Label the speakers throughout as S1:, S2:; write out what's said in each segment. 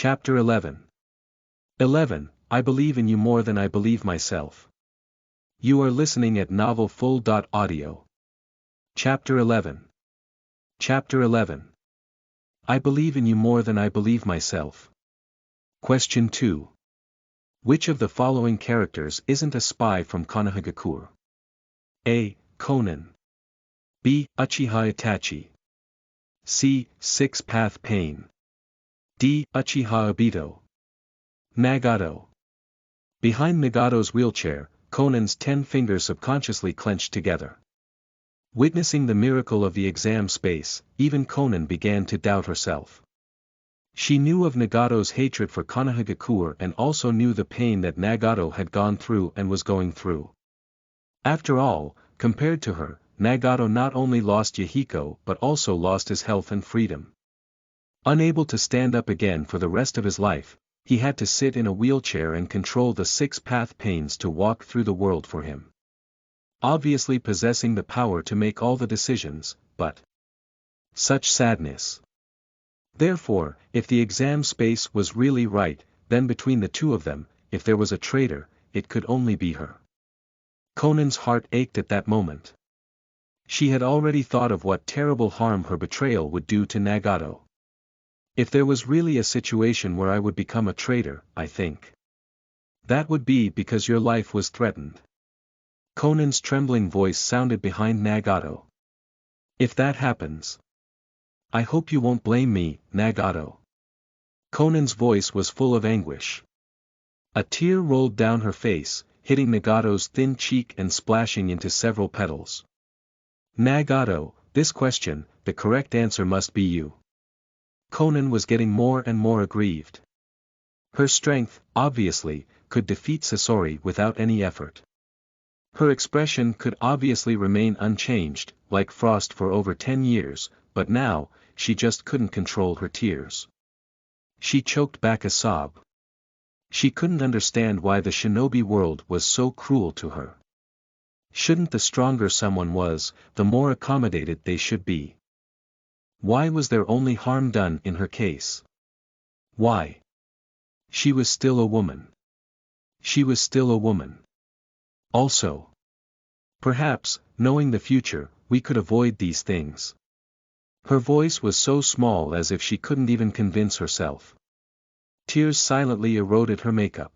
S1: Chapter 11. 11. I believe in you more than I believe myself. You are listening at novelfull.audio. Chapter 11. Chapter 11. I believe in you more than I believe myself. Question 2. Which of the following characters isn't a spy from Konohagakure? A. Conan. B. Uchiha Itachi. C. Six-Path Pain. D. Uchiha Obito. Nagato. Behind Nagato's wheelchair, Conan's 10 fingers subconsciously clenched together. Witnessing the miracle of the exam space, even Conan began to doubt herself. She knew of Nagato's hatred for Konohagakure and also knew the pain that Nagato had gone through and was going through. After all, compared to her, Nagato not only lost Yahiko but also lost his health and freedom. Unable to stand up again for the rest of his life, he had to sit in a wheelchair and control the 6-path pains to walk through the world for him. Obviously possessing the power to make all the decisions, but such sadness. Therefore, if the exam space was really right, then between the two of them, if there was a traitor, it could only be her. Conan's heart ached at that moment. She had already thought of what terrible harm her betrayal would do to Nagato. If there was really a situation where I would become a traitor, I think that would be because your life was threatened. Conan's trembling voice sounded behind Nagato. If that happens, I hope you won't blame me, Nagato. Conan's voice was full of anguish. A tear rolled down her face, hitting Nagato's thin cheek and splashing into several petals. Nagato, this question, the correct answer must be you. Conan was getting more and more aggrieved. Her strength, obviously, could defeat Sasori without any effort. Her expression could obviously remain unchanged, like frost for over 10 years, but now, she just couldn't control her tears. She choked back a sob. She couldn't understand why the shinobi world was so cruel to her. Shouldn't the stronger someone was, the more accommodated they should be? Why was there only harm done in her case? Why? She was still a woman. She was still a woman. Also, perhaps, knowing the future, we could avoid these things. Her voice was so small as if she couldn't even convince herself. Tears silently eroded her makeup.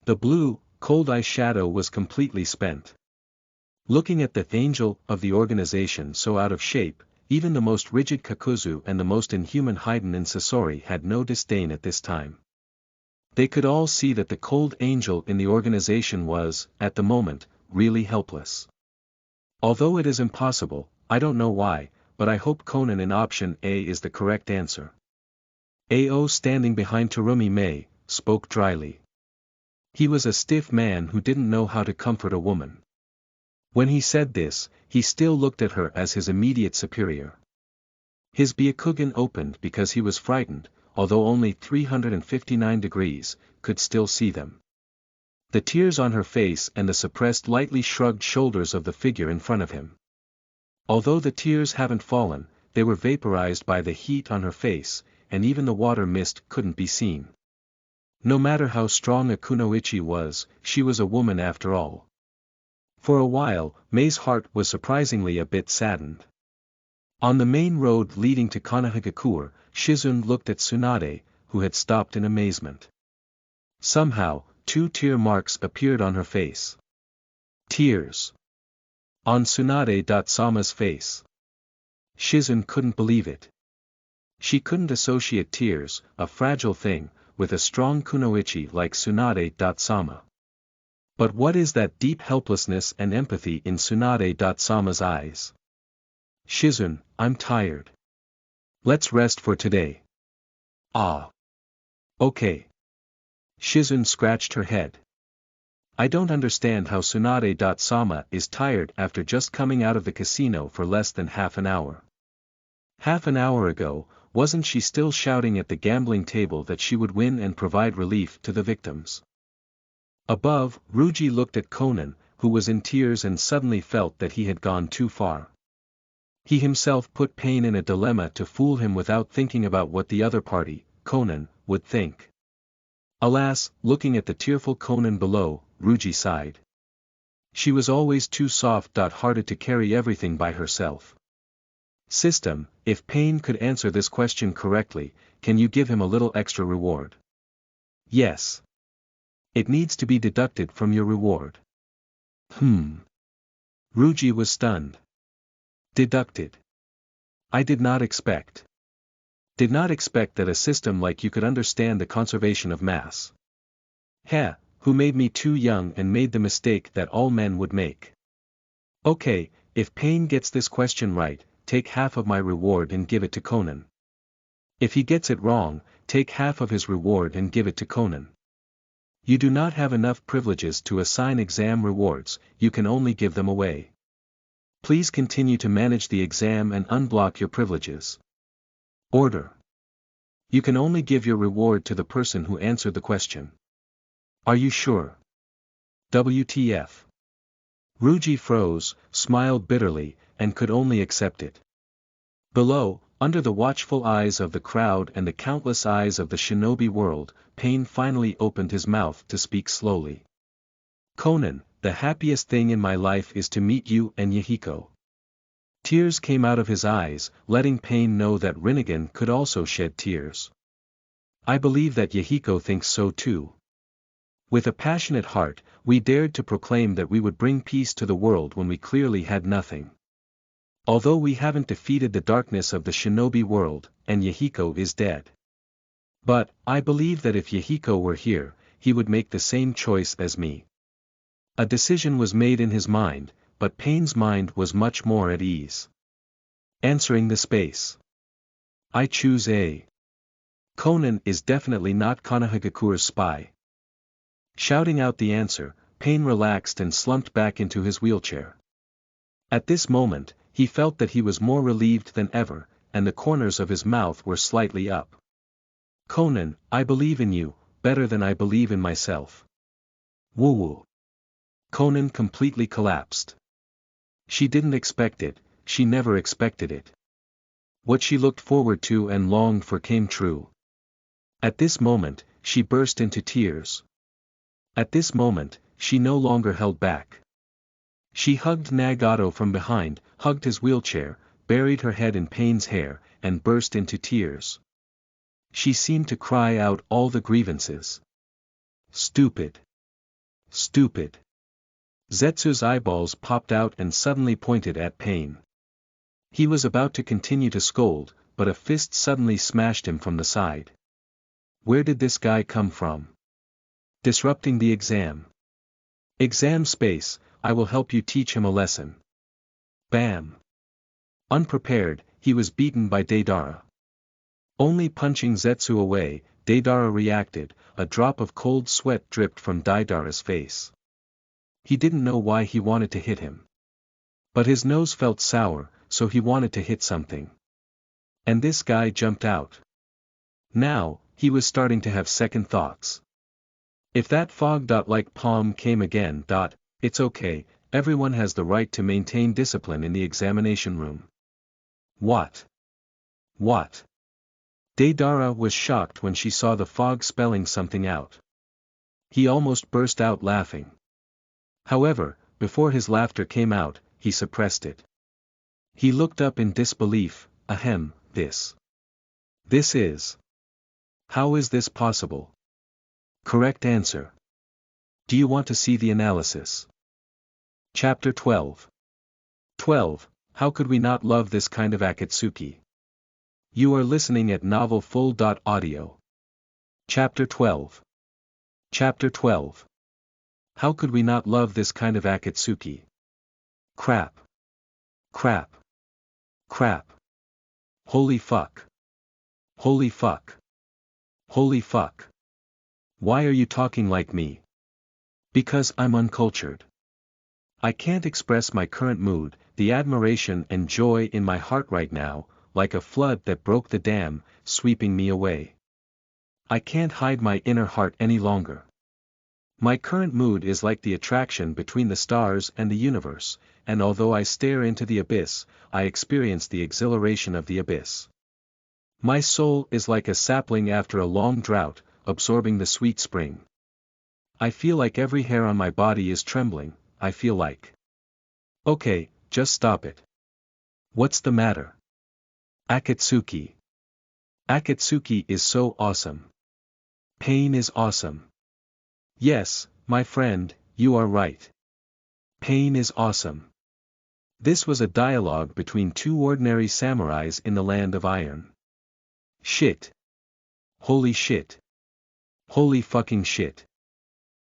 S1: The blue, cold eyeshadow was completely spent. Looking at the angel of the organization so out of shape, even the most rigid Kakuzu and the most inhuman Haiden in Sasori had no disdain at this time. They could all see that the cold angel in the organization was, at the moment, really helpless. Although it is impossible, I don't know why, but I hope Conan in option A is the correct answer. Ao, standing behind Terumi Mei, spoke dryly. He was a stiff man who didn't know how to comfort a woman. When he said this, he still looked at her as his immediate superior. His Byakugan opened because he was frightened, although only 359 degrees, could still see them. The tears on her face and the suppressed lightly shrugged shoulders of the figure in front of him. Although the tears haven't fallen, they were vaporized by the heat on her face, and even the water mist couldn't be seen. No matter how strong a kunoichi was, she was a woman after all. For a while, Mei's heart was surprisingly a bit saddened. On the main road leading to Konohagakure, Shizune looked at Tsunade, who had stopped in amazement. Somehow, 2 tear marks appeared on her face. Tears. On Tsunade-sama's face. Shizune couldn't believe it. She couldn't associate tears, a fragile thing, with a strong kunoichi like Tsunade-sama. But what is that deep helplessness and empathy in Tsunade-sama's eyes? Shizune, I'm tired. Let's rest for today. Ah. Okay. Shizune scratched her head. I don't understand how Tsunade-sama is tired after just coming out of the casino for less than half an hour. Half an hour ago, wasn't she still shouting at the gambling table that she would win and provide relief to the victims? Above, Ryuji looked at Conan, who was in tears and suddenly felt that he had gone too far. He himself put Pain in a dilemma to fool him without thinking about what the other party, Conan, would think. Alas, looking at the tearful Conan below, Ruji sighed. She was always too soft-hearted to carry everything by herself. System, if Pain could answer this question correctly, can you give him a little extra reward? Yes. It needs to be deducted from your reward. Ruji was stunned. Deducted. I did not expect. Did not expect that a system like you could understand the conservation of mass. Heh, who made me too young and made the mistake that all men would make. Okay, if Pain gets this question right, take half of my reward and give it to Conan. If he gets it wrong, take half of his reward and give it to Conan. You do not have enough privileges to assign exam rewards, you can only give them away. Please continue to manage the exam and unblock your privileges. Order. You can only give your reward to the person who answered the question. Are you sure? WTF. Ruji froze, smiled bitterly, and could only accept it. Below, under the watchful eyes of the crowd and the countless eyes of the shinobi world, Pain finally opened his mouth to speak slowly. Conan, the happiest thing in my life is to meet you and Yahiko. Tears came out of his eyes, letting Pain know that Rinnegan could also shed tears. I believe that Yahiko thinks so too. With a passionate heart, we dared to proclaim that we would bring peace to the world when we clearly had nothing. Although we haven't defeated the darkness of the shinobi world, and Yahiko is dead. But, I believe that if Yahiko were here, he would make the same choice as me. A decision was made in his mind, but Pain's mind was much more at ease. Answering the space. I choose A. Conan is definitely not Konohagakura's spy. Shouting out the answer, Pain relaxed and slumped back into his wheelchair. At this moment, he felt that he was more relieved than ever, and the corners of his mouth were slightly up. Conan, I believe in you, better than I believe in myself. Woo-woo. Conan completely collapsed. She didn't expect it, she never expected it. What she looked forward to and longed for came true. At this moment, she burst into tears. At this moment, she no longer held back. She hugged Nagato from behind, hugged his wheelchair, buried her head in Pain's hair, and burst into tears. She seemed to cry out all the grievances. Stupid. Stupid. Zetsu's eyeballs popped out and suddenly pointed at Pain. He was about to continue to scold, but a fist suddenly smashed him from the side. Where did this guy come from? Disrupting the exam. Exam space, I will help you teach him a lesson. Bam. Unprepared, he was beaten by Deidara. Only punching Zetsu away, Deidara reacted, a drop of cold sweat dripped from Deidara's face. He didn't know why he wanted to hit him. But his nose felt sour, so he wanted to hit something. And this guy jumped out. Now, he was starting to have second thoughts. If that fog-like palm came again, it's okay, everyone has the right to maintain discipline in the examination room. What? What? Deidara was shocked when she saw the fog spelling something out. He almost burst out laughing. However, before his laughter came out, he suppressed it. He looked up in disbelief. Ahem, this is. How is this possible? Correct answer. Do you want to see the analysis? Chapter 12. 12. How could we not love this kind of Akatsuki? You are listening at novelfull.audio. Chapter 12. Chapter 12. How could we not love this kind of Akatsuki? Crap. Crap. Crap. Holy fuck. Holy fuck. Holy fuck. Why are you talking like me? Because I'm uncultured. I can't express my current mood, the admiration and joy in my heart right now, like a flood that broke the dam, sweeping me away. I can't hide my inner heart any longer. My current mood is like the attraction between the stars and the universe, and although I stare into the abyss, I experience the exhilaration of the abyss. My soul is like a sapling after a long drought, absorbing the sweet spring. I feel like every hair on my body is trembling, I feel like. Okay, just stop it. What's the matter? Akatsuki. Akatsuki is so awesome. Pain is awesome. Yes, my friend, you are right. Pain is awesome. This was a dialogue between two ordinary samurais in the land of iron. Shit. Holy shit. Holy fucking shit.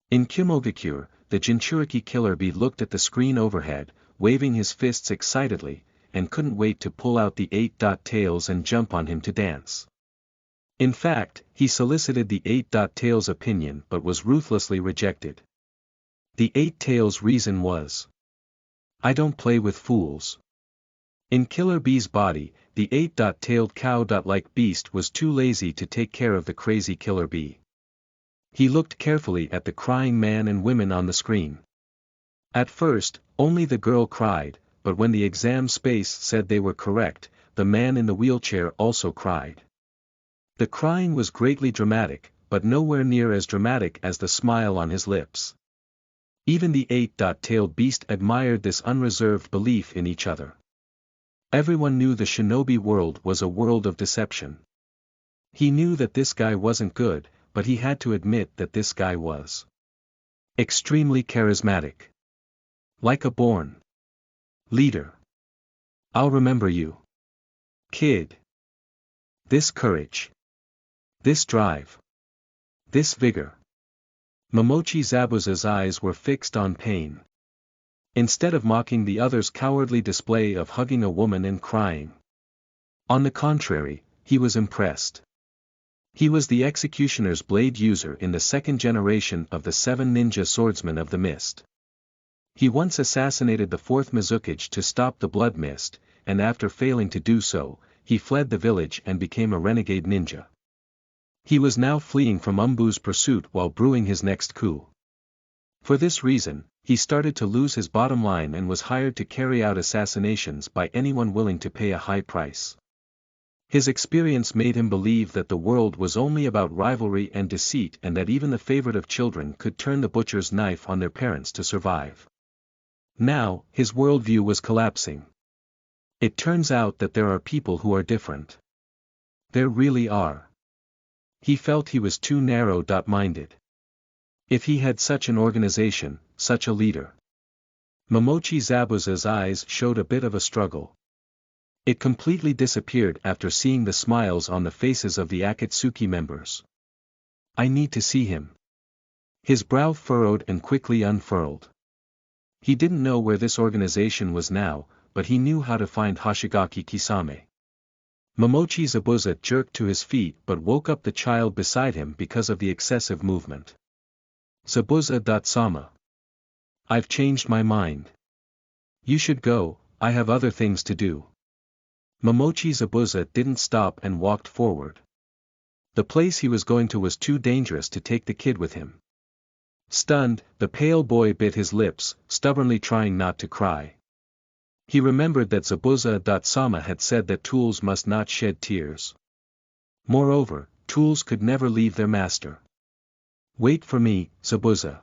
S1: In Kimogakure, the Jinchuriki killer bee looked at the screen overhead, waving his fists excitedly, and couldn't wait to pull out the 8-tails and jump on him to dance. In fact, he solicited the 8-tails' opinion but was ruthlessly rejected. The 8-tails' reason was, I don't play with fools. In Killer Bee's body, the 8-tailed cow-like beast was too lazy to take care of the crazy Killer Bee. He looked carefully at the crying man and women on the screen. At first, only the girl cried, but when the exam space said they were correct, the man in the wheelchair also cried. The crying was greatly dramatic, but nowhere near as dramatic as the smile on his lips. Even the 8-tailed beast admired this unreserved belief in each other. Everyone knew the shinobi world was a world of deception. He knew that this guy wasn't good, but he had to admit that this guy was extremely charismatic. Like a born leader. I'll remember you. Kid. This courage. This drive. This vigor. Momochi Zabuza's eyes were fixed on pain. Instead of mocking the other's cowardly display of hugging a woman and crying. On the contrary, he was impressed. He was the executioner's blade user in the second generation of the 7 ninja swordsmen of the mist. He once assassinated the 4th Mizukage to stop the blood mist, and after failing to do so, he fled the village and became a renegade ninja. He was now fleeing from Umbu's pursuit while brewing his next coup. For this reason, he started to lose his bottom line and was hired to carry out assassinations by anyone willing to pay a high price. His experience made him believe that the world was only about rivalry and deceit and that even the favorite of children could turn the butcher's knife on their parents to survive. Now, his worldview was collapsing. It turns out that there are people who are different. There really are. He felt he was too narrow-minded. If he had such an organization, such a leader. Momochi Zabuza's eyes showed a bit of a struggle. It completely disappeared after seeing the smiles on the faces of the Akatsuki members. I need to see him. His brow furrowed and quickly unfurled. He didn't know where this organization was now, but he knew how to find Hoshigaki Kisame. Momochi Zabuza jerked to his feet but woke up the child beside him because of the excessive movement. Zabuza-sama. I've changed my mind. You should go, I have other things to do. Momochi Zabuza didn't stop and walked forward. The place he was going to was too dangerous to take the kid with him. Stunned, the pale boy bit his lips, stubbornly trying not to cry. He remembered that Zabuza-sama had said that tools must not shed tears. Moreover, tools could never leave their master. Wait for me, Zabuza-sama.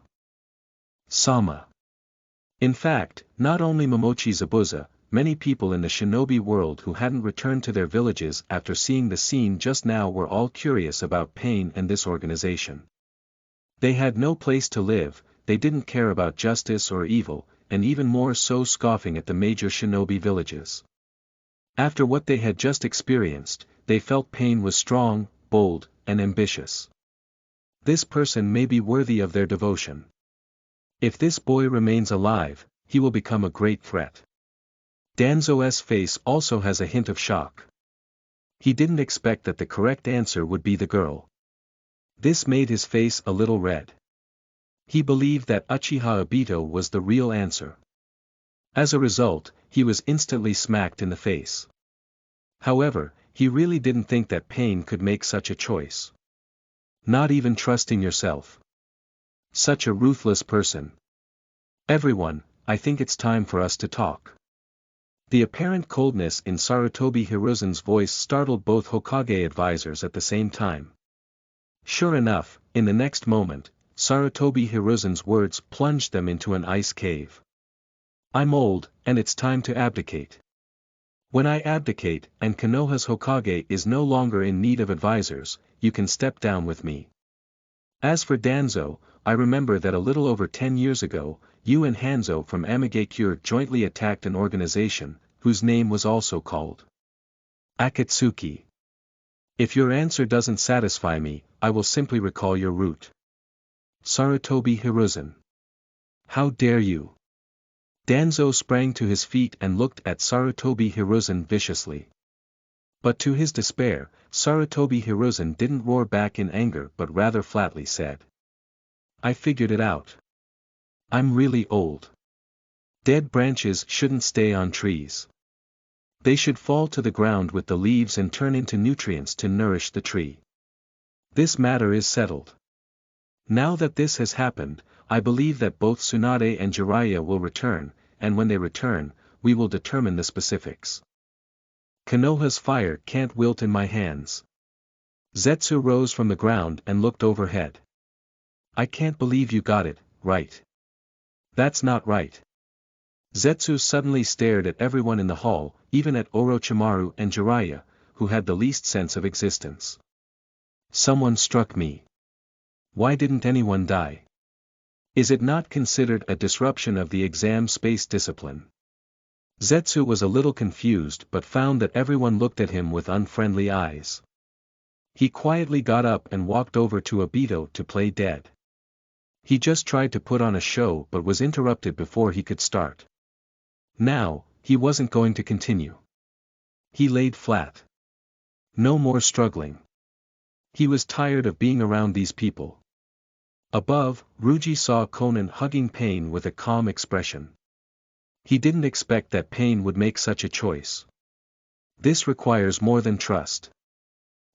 S1: In fact, not only Momochi Zabuza, many people in the shinobi world who hadn't returned to their villages after seeing the scene just now were all curious about pain and this organization. They had no place to live, they didn't care about justice or evil, and even more so scoffing at the major shinobi villages. After what they had just experienced, they felt pain was strong, bold, and ambitious. This person may be worthy of their devotion. If this boy remains alive, he will become a great threat. Danzo's face also has a hint of shock. He didn't expect that the correct answer would be the girl. This made his face a little red. He believed that Uchiha Obito was the real answer. As a result, he was instantly smacked in the face. However, he really didn't think that pain could make such a choice. Not even trusting yourself. Such a ruthless person. Everyone, I think it's time for us to talk. The apparent coldness in Sarutobi Hiruzen's voice startled both Hokage advisors at the same time. Sure enough, in the next moment, Sarutobi Hiruzen's words plunged them into an ice cave. I'm old, and it's time to abdicate. When I abdicate, and Konoha's Hokage is no longer in need of advisors, you can step down with me. As for Danzo, I remember that a little over 10 years ago, you and Hanzo from Amigakure jointly attacked an organization, whose name was also called Akatsuki. If your answer doesn't satisfy me, I will simply recall your route. Sarutobi Hiruzen. How dare you? Danzo sprang to his feet and looked at Sarutobi Hiruzen viciously. But to his despair, Sarutobi Hiruzen didn't roar back in anger but rather flatly said. I figured it out. I'm really old. Dead branches shouldn't stay on trees. They should fall to the ground with the leaves and turn into nutrients to nourish the tree. This matter is settled. Now that this has happened, I believe that both Tsunade and Jiraiya will return, and when they return, we will determine the specifics. Konoha's fire can't wilt in my hands. Zetsu rose from the ground and looked overhead. I can't believe you got it, right? That's not right. Zetsu suddenly stared at everyone in the hall, even at Orochimaru and Jiraiya, who had the least sense of existence. Someone struck me. Why didn't anyone die? Is it not considered a disruption of the exam space discipline? Zetsu was a little confused but found that everyone looked at him with unfriendly eyes. He quietly got up and walked over to Obito to play dead. He just tried to put on a show but was interrupted before he could start. Now, he wasn't going to continue. He laid flat. No more struggling. He was tired of being around these people. Above, Ryuji saw Konan hugging Pain with a calm expression. He didn't expect that Pain would make such a choice. This requires more than trust.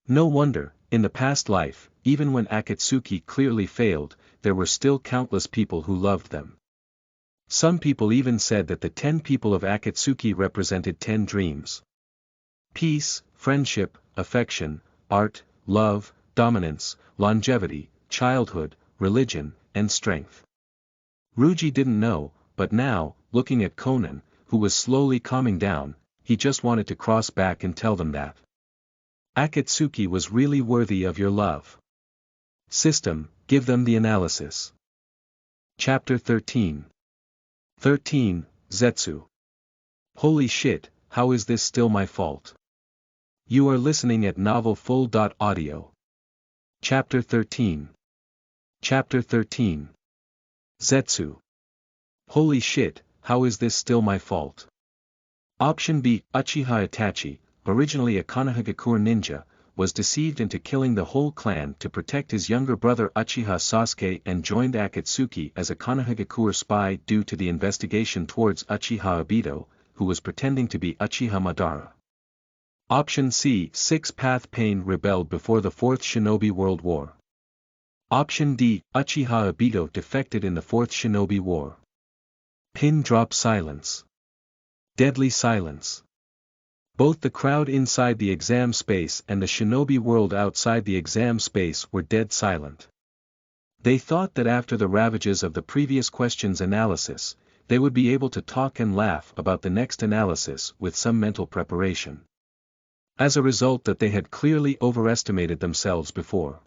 S1: No wonder, in the past life, even when Akatsuki clearly failed, there were still countless people who loved them. Some people even said that the 10 people of Akatsuki represented 10 dreams. Peace, friendship, affection, art, love, dominance, longevity, childhood, religion, and strength. Ryuji didn't know, but now, looking at Konan, who was slowly calming down, he just wanted to cross back and tell them that Akatsuki was really worthy of your love. System, give them the analysis. Chapter 13. 13, Zetsu. Holy shit, how is this still my fault? You are listening at novelfull.audio. Chapter 13. Chapter 13. Zetsu. Holy shit, how is this still my fault? Option B, Uchiha Itachi, originally a Konohagakure ninja, was deceived into killing the whole clan to protect his younger brother Uchiha Sasuke and joined Akatsuki as a Konohagakure spy due to the investigation towards Uchiha Obito, who was pretending to be Uchiha Madara. Option C, Six-Path Pain rebelled before the Fourth Shinobi World War. Option D, Uchiha Obito defected in the Fourth Shinobi War. Pin drop silence. Deadly silence. Both the crowd inside the exam space and the shinobi world outside the exam space were dead silent. They thought that after the ravages of the previous question's analysis, they would be able to talk and laugh about the next analysis with some mental preparation. As a result that they had clearly overestimated themselves before.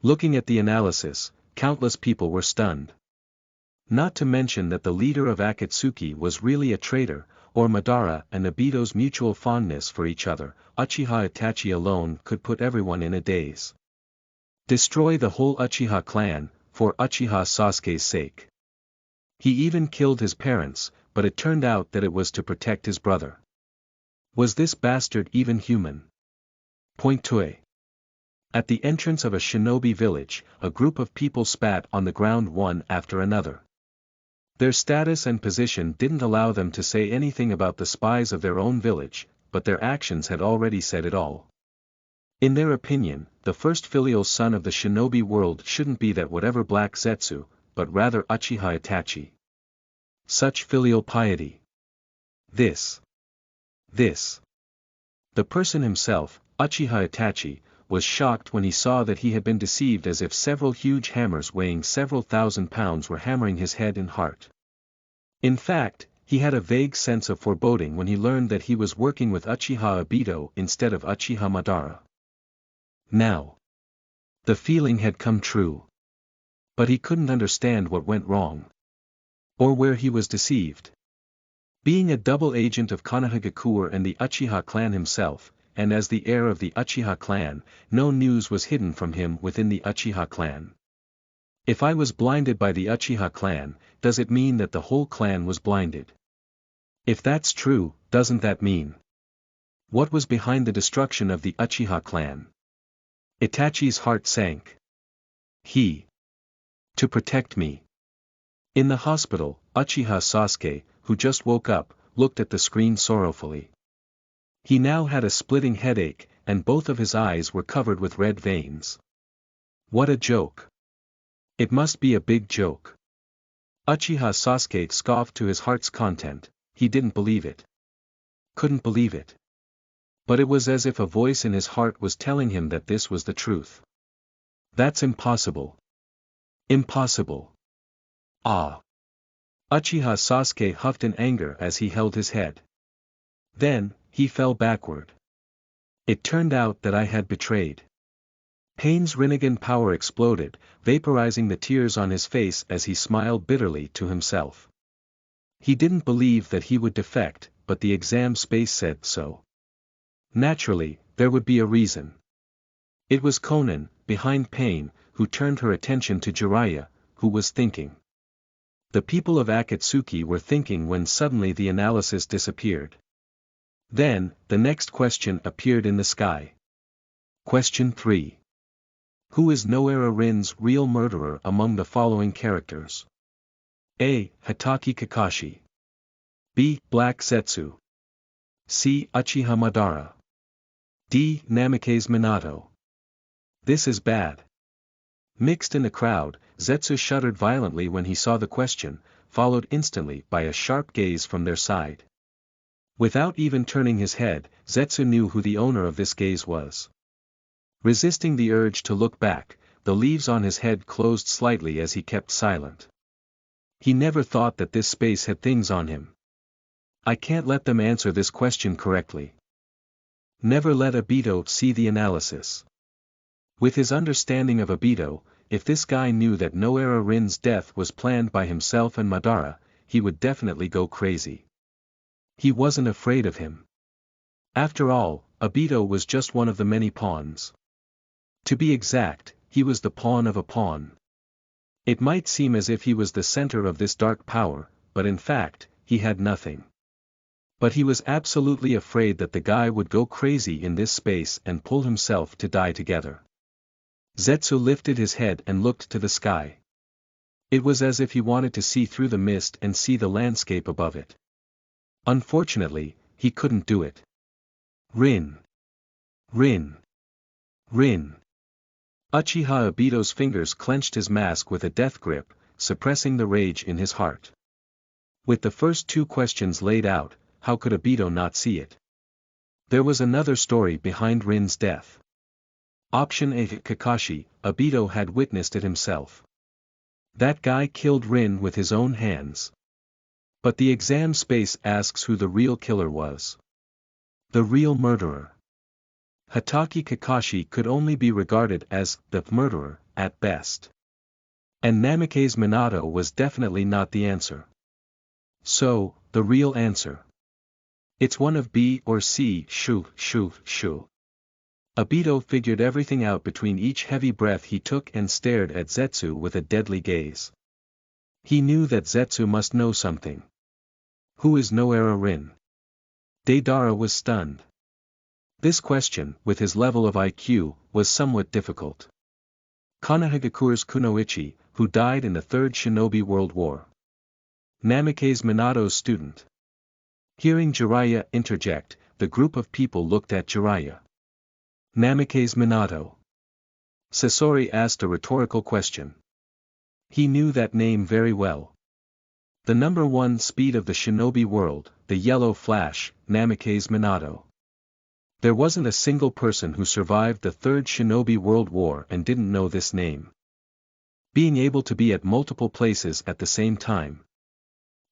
S1: Looking at the analysis, countless people were stunned. Not to mention that the leader of Akatsuki was really a traitor, or Madara and Obito's mutual fondness for each other, Uchiha Itachi alone could put everyone in a daze. Destroy the whole Uchiha clan, for Uchiha Sasuke's sake. He even killed his parents, but it turned out that it was to protect his brother. Was this bastard even human? Point 2. At the entrance of a shinobi village, a group of people spat on the ground one after another. Their status and position didn't allow them to say anything about the spies of their own village, but their actions had already said it all. In their opinion, the first filial son of the shinobi world shouldn't be that whatever black Zetsu, but rather Uchiha Itachi. Such filial piety. This. This. The person himself, Uchiha Itachi, was shocked when he saw that he had been deceived, as if several huge hammers weighing several thousand pounds were hammering his head and heart. In fact, he had a vague sense of foreboding when he learned that he was working with Uchiha Obito instead of Uchiha Madara. Now. The feeling had come true. But he couldn't understand what went wrong. Or where he was deceived. Being a double agent of Konohagakure and the Uchiha clan himself, and as the heir of the Uchiha clan, no news was hidden from him within the Uchiha clan. If I was blinded by the Uchiha clan, does it mean that the whole clan was blinded? If that's true, doesn't that mean? What was behind the destruction of the Uchiha clan? Itachi's heart sank. To protect me. In the hospital, Uchiha Sasuke, who just woke up, looked at the screen sorrowfully. He now had a splitting headache, and both of his eyes were covered with red veins. What a joke. It must be a big joke. Uchiha Sasuke scoffed to his heart's content. He didn't believe it. Couldn't believe it. But it was as if a voice in his heart was telling him that this was the truth. That's impossible. Impossible. Ah. Uchiha Sasuke huffed in anger as he held his head. Then, he fell backward. It turned out that I had betrayed. Pain's Rinnegan power exploded, vaporizing the tears on his face as he smiled bitterly to himself. He didn't believe that he would defect, but the exam space said so. Naturally, there would be a reason. It was Konan, behind Pain, who turned her attention to Jiraiya, who was thinking. The people of Akatsuki were thinking when suddenly the analysis disappeared. Then, the next question appeared in the sky. Question 3. Who is Noara Rin's real murderer among the following characters? A. Hatake Kakashi. B. Black Zetsu. C. Uchiha Madara. D. Namikaze Minato. This is bad. Mixed in the crowd, Zetsu shuddered violently when he saw the question, followed instantly by a sharp gaze from their side. Without even turning his head, Zetsu knew who the owner of this gaze was. Resisting the urge to look back, the leaves on his head closed slightly as he kept silent. He never thought that this space had things on him. I can't let them answer this question correctly. Never let Obito see the analysis. With his understanding of Obito, if this guy knew that Noara Rin's death was planned by himself and Madara, he would definitely go crazy. He wasn't afraid of him. After all, Obito was just one of the many pawns. To be exact, he was the pawn of a pawn. It might seem as if he was the center of this dark power, but in fact, he had nothing. But he was absolutely afraid that the guy would go crazy in this space and pull himself to die together. Zetsu lifted his head and looked to the sky. It was as if he wanted to see through the mist and see the landscape above it. Unfortunately, he couldn't do it. Rin. Rin. Rin. Uchiha Obito's fingers clenched his mask with a death grip, suppressing the rage in his heart. With the first two questions laid out, how could Obito not see it? There was another story behind Rin's death. Option A. Kakashi, Obito had witnessed it himself. That guy killed Rin with his own hands. But the exam space asks who the real killer was. The real murderer. Hatake Kakashi could only be regarded as the murderer, at best. And Namikaze Minato was definitely not the answer. So, the real answer. It's one of B or C. Shoo. Obito figured everything out between each heavy breath he took and stared at Zetsu with a deadly gaze. He knew that Zetsu must know something. Who is Noara Rin? Deidara was stunned. This question, with his level of IQ, was somewhat difficult. Konohagakure's Kunoichi, who died in the Third Shinobi World War. Namikaze Minato's student. Hearing Jiraiya interject, the group of people looked at Jiraiya. Namikaze Minato. Sasori asked a rhetorical question. He knew that name very well. The #1 speed of the shinobi world, the yellow flash, Namikaze Minato. There wasn't a single person who survived the Third Shinobi World War and didn't know this name. Being able to be at multiple places at the same time.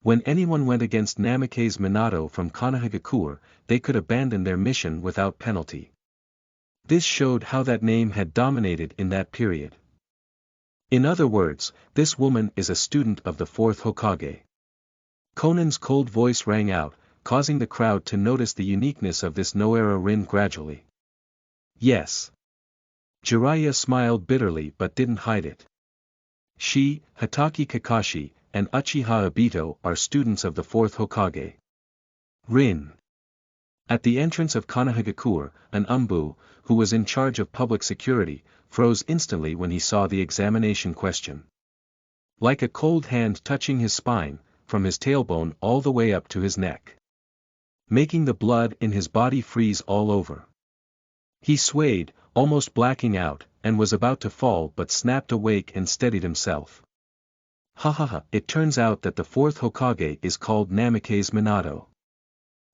S1: When anyone went against Namikaze Minato from Konohagakure, they could abandon their mission without penalty. This showed how that name had dominated in that period. In other words, this woman is a student of the fourth Hokage. Conan's cold voice rang out, causing the crowd to notice the uniqueness of this Noera Rin gradually. Yes. Jiraiya smiled bitterly but didn't hide it. She, Hatake Kakashi, and Uchiha Obito are students of the fourth Hokage. Rin. At the entrance of Konohagakure, an Umbu, who was in charge of public security, froze instantly when he saw the examination question. Like a cold hand touching his spine, from his tailbone all the way up to his neck. Making the blood in his body freeze all over. He swayed, almost blacking out, and was about to fall but snapped awake and steadied himself. Ha ha ha, it turns out that the fourth Hokage is called Namikaze Minato.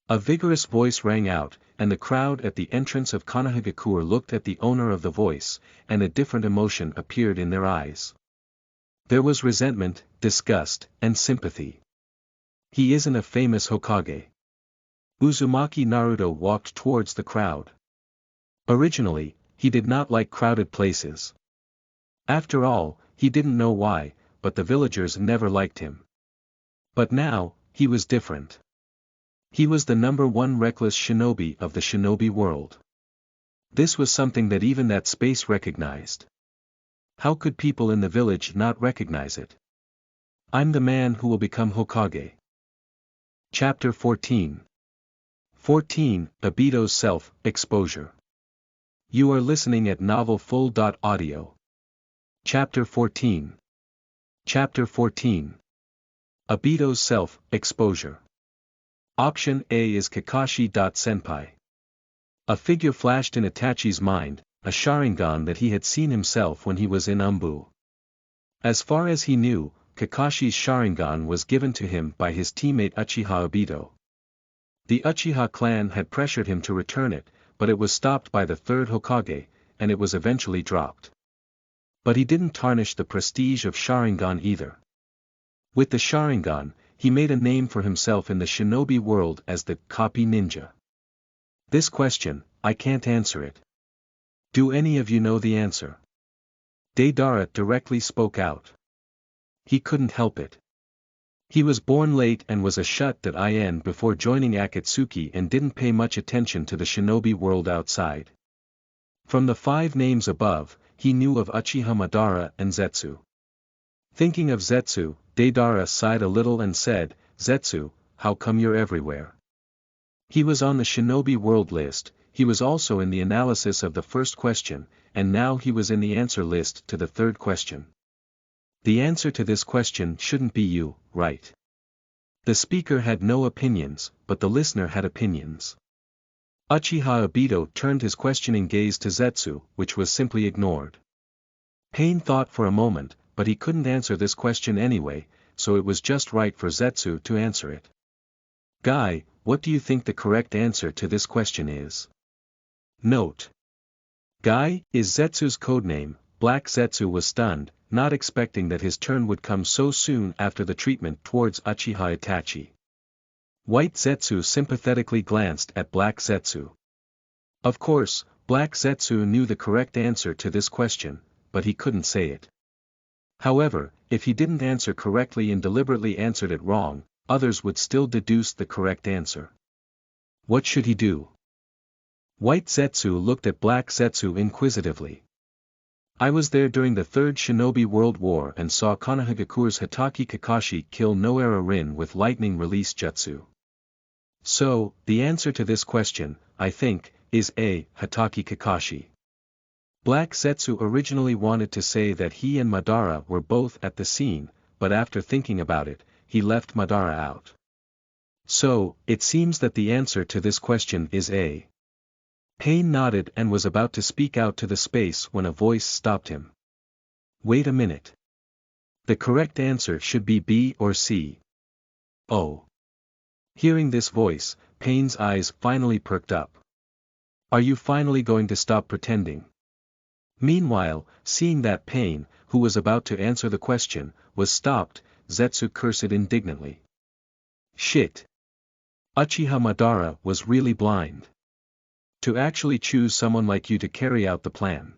S1: A vigorous voice rang out, and the crowd at the entrance of Konohagakure looked at the owner of the voice, and a different emotion appeared in their eyes. There was resentment, disgust, and sympathy. He isn't a famous Hokage. Uzumaki Naruto walked towards the crowd. Originally, he did not like crowded places. After all, he didn't know why, but the villagers never liked him. But now, he was different. He was the #1 reckless shinobi of the shinobi world. This was something that even that space recognized. How could people in the village not recognize it? I'm the man who will become Hokage. Chapter 14. 14. Obito's Self-Exposure. You are listening at novelfull.audio. Chapter 14. Chapter 14. Obito's Self-Exposure. Option A is Kakashi.Senpai. A figure flashed in Itachi's mind, a Sharingan that he had seen himself when he was in Umbu. As far as he knew, Kakashi's Sharingan was given to him by his teammate Uchiha Obito. The Uchiha clan had pressured him to return it, but it was stopped by the third Hokage, and it was eventually dropped. But he didn't tarnish the prestige of Sharingan either. With the Sharingan, he made a name for himself in the shinobi world as the Copy Ninja. This question, I can't answer it. Do any of you know the answer? Deidara directly spoke out. He couldn't help it. He was born late and was a shut-in before joining Akatsuki and didn't pay much attention to the shinobi world outside. From the 5 names above, he knew of Uchiha Madara and Zetsu. Thinking of Zetsu, Deidara sighed a little and said, Zetsu, how come you're everywhere? He was on the shinobi world list, he was also in the analysis of the first question, and now he was in the answer list to the third question. The answer to this question shouldn't be you, right? The speaker had no opinions, but the listener had opinions. Uchiha Obito turned his questioning gaze to Zetsu, which was simply ignored. Pain thought for a moment, but he couldn't answer this question anyway, so it was just right for Zetsu to answer it. Guy, what do you think the correct answer to this question is? Note. Guy is Zetsu's codename. Black Zetsu was stunned, not expecting that his turn would come so soon after the treatment towards Uchiha Itachi. White Zetsu sympathetically glanced at Black Zetsu. Of course, Black Zetsu knew the correct answer to this question, but he couldn't say it. However, if he didn't answer correctly and deliberately answered it wrong, others would still deduce the correct answer. What should he do? White Zetsu looked at Black Zetsu inquisitively. I was there during the Third Shinobi World War and saw Konohagakure's Hatake Kakashi kill Noera Rin with lightning release jutsu. So, the answer to this question, I think, is A. Hatake Kakashi. Black Zetsu originally wanted to say that he and Madara were both at the scene, but after thinking about it, he left Madara out. So, it seems that the answer to this question is A. Pain nodded and was about to speak out to the space when a voice stopped him. Wait a minute. The correct answer should be B or C. Oh. Hearing this voice, Pain's eyes finally perked up. Are you finally going to stop pretending? Meanwhile, seeing that Pain, who was about to answer the question, was stopped, Zetsu cursed indignantly. Shit! Uchiha Madara was really blind. To actually choose someone like you to carry out the plan.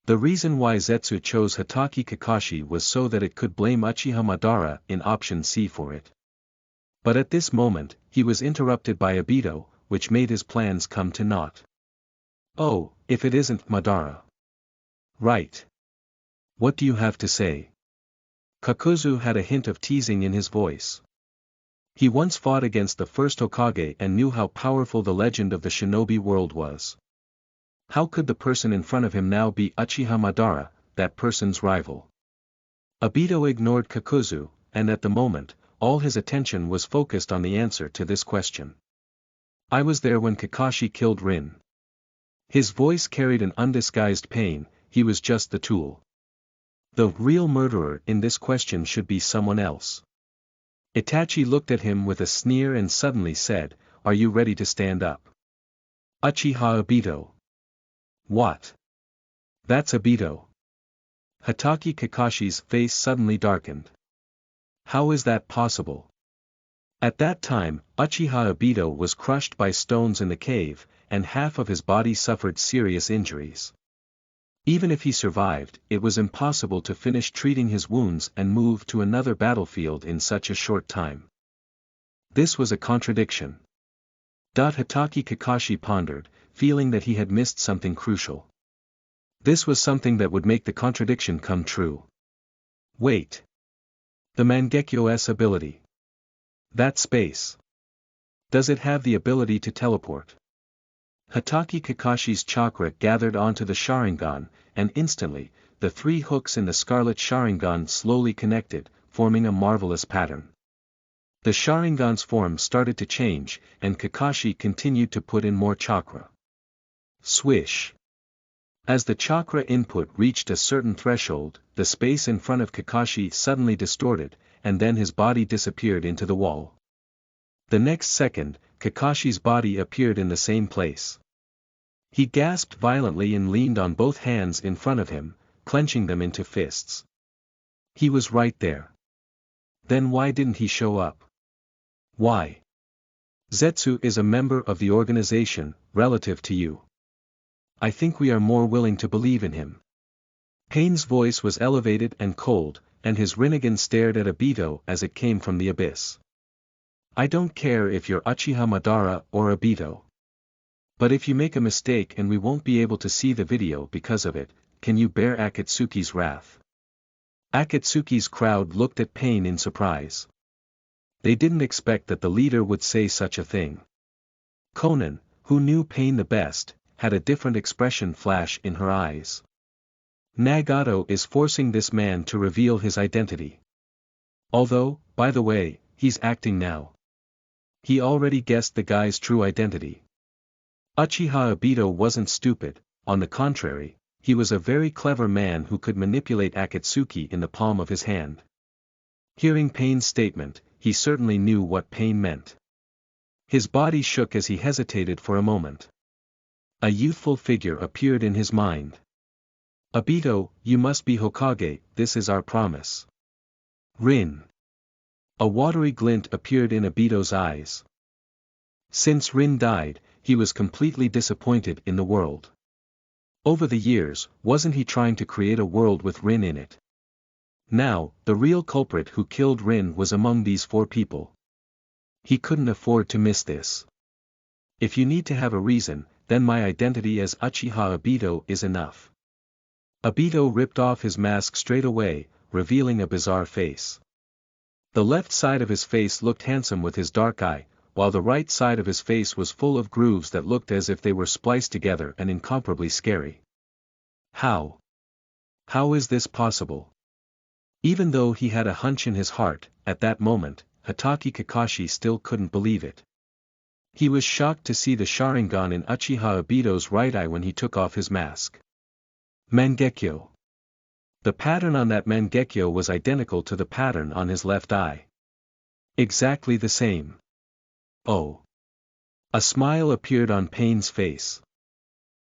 S1: The reason why Zetsu chose Hatake Kakashi was so that it could blame Uchiha Madara in option C for it. But at this moment, he was interrupted by Obito, which made his plans come to naught. Oh, if it isn't Madara. Right. What do you have to say? Kakuzu had a hint of teasing in his voice. He once fought against the first Hokage and knew how powerful the legend of the shinobi world was. How could the person in front of him now be Uchiha Madara, that person's rival? Obito ignored Kakuzu, and at the moment, all his attention was focused on the answer to this question. I was there when Kakashi killed Rin. His voice carried an undisguised pain, he was just the tool. The real murderer in this question should be someone else. Itachi looked at him with a sneer and suddenly said, Are you ready to stand up? Uchiha Obito. What? That's Obito. Hatake Kakashi's face suddenly darkened. How is that possible? At that time, Uchiha Obito was crushed by stones in the cave, and half of his body suffered serious injuries. Even if he survived, it was impossible to finish treating his wounds and move to another battlefield in such a short time. This was a contradiction. Hatake Kakashi pondered, feeling that he had missed something crucial. This was something that would make the contradiction come true. Wait. The Mangekyo's ability. That space. Does it have the ability to teleport? Hatake Kakashi's chakra gathered onto the Sharingan, and instantly, the three hooks in the Scarlet Sharingan slowly connected, forming a marvelous pattern. The Sharingan's form started to change, and Kakashi continued to put in more chakra. Swish. As the chakra input reached a certain threshold, the space in front of Kakashi suddenly distorted, and then his body disappeared into the wall. The next second, Kakashi's body appeared in the same place. He gasped violently and leaned on both hands in front of him, clenching them into fists. He was right there. Then why didn't he show up? Why? Zetsu is a member of the organization, relative to you. I think we are more willing to believe in him. Pain's voice was elevated and cold, and his Rinnegan stared at Obito as it came from the abyss. I don't care if you're Uchiha Madara or Obito. But if you make a mistake and we won't be able to see the video because of it, can you bear Akatsuki's wrath? Akatsuki's crowd looked at Pain in surprise. They didn't expect that the leader would say such a thing. Konan, who knew Pain the best, had a different expression flash in her eyes. Nagato is forcing this man to reveal his identity. Although, by the way, he's acting now. He already guessed the guy's true identity. Uchiha Obito wasn't stupid, on the contrary, he was a very clever man who could manipulate Akatsuki in the palm of his hand. Hearing Pain's statement, he certainly knew what Pain meant. His body shook as he hesitated for a moment. A youthful figure appeared in his mind. Obito, you must be Hokage, this is our promise. Rin. A watery glint appeared in Obito's eyes. Since Rin died, he was completely disappointed in the world. Over the years, wasn't he trying to create a world with Rin in it? Now, the real culprit who killed Rin was among these four people. He couldn't afford to miss this. If you need to have a reason, then my identity as Uchiha Obito is enough. Obito ripped off his mask straight away, revealing a bizarre face. The left side of his face looked handsome with his dark eye, while the right side of his face was full of grooves that looked as if they were spliced together and incomparably scary. How? How is this possible? Even though he had a hunch in his heart, at that moment, Hatake Kakashi still couldn't believe it. He was shocked to see the Sharingan in Uchiha Obito's right eye when he took off his mask. Mangekyo. The pattern on that Mangekyo was identical to the pattern on his left eye. Exactly the same. Oh. A smile appeared on Pain's face.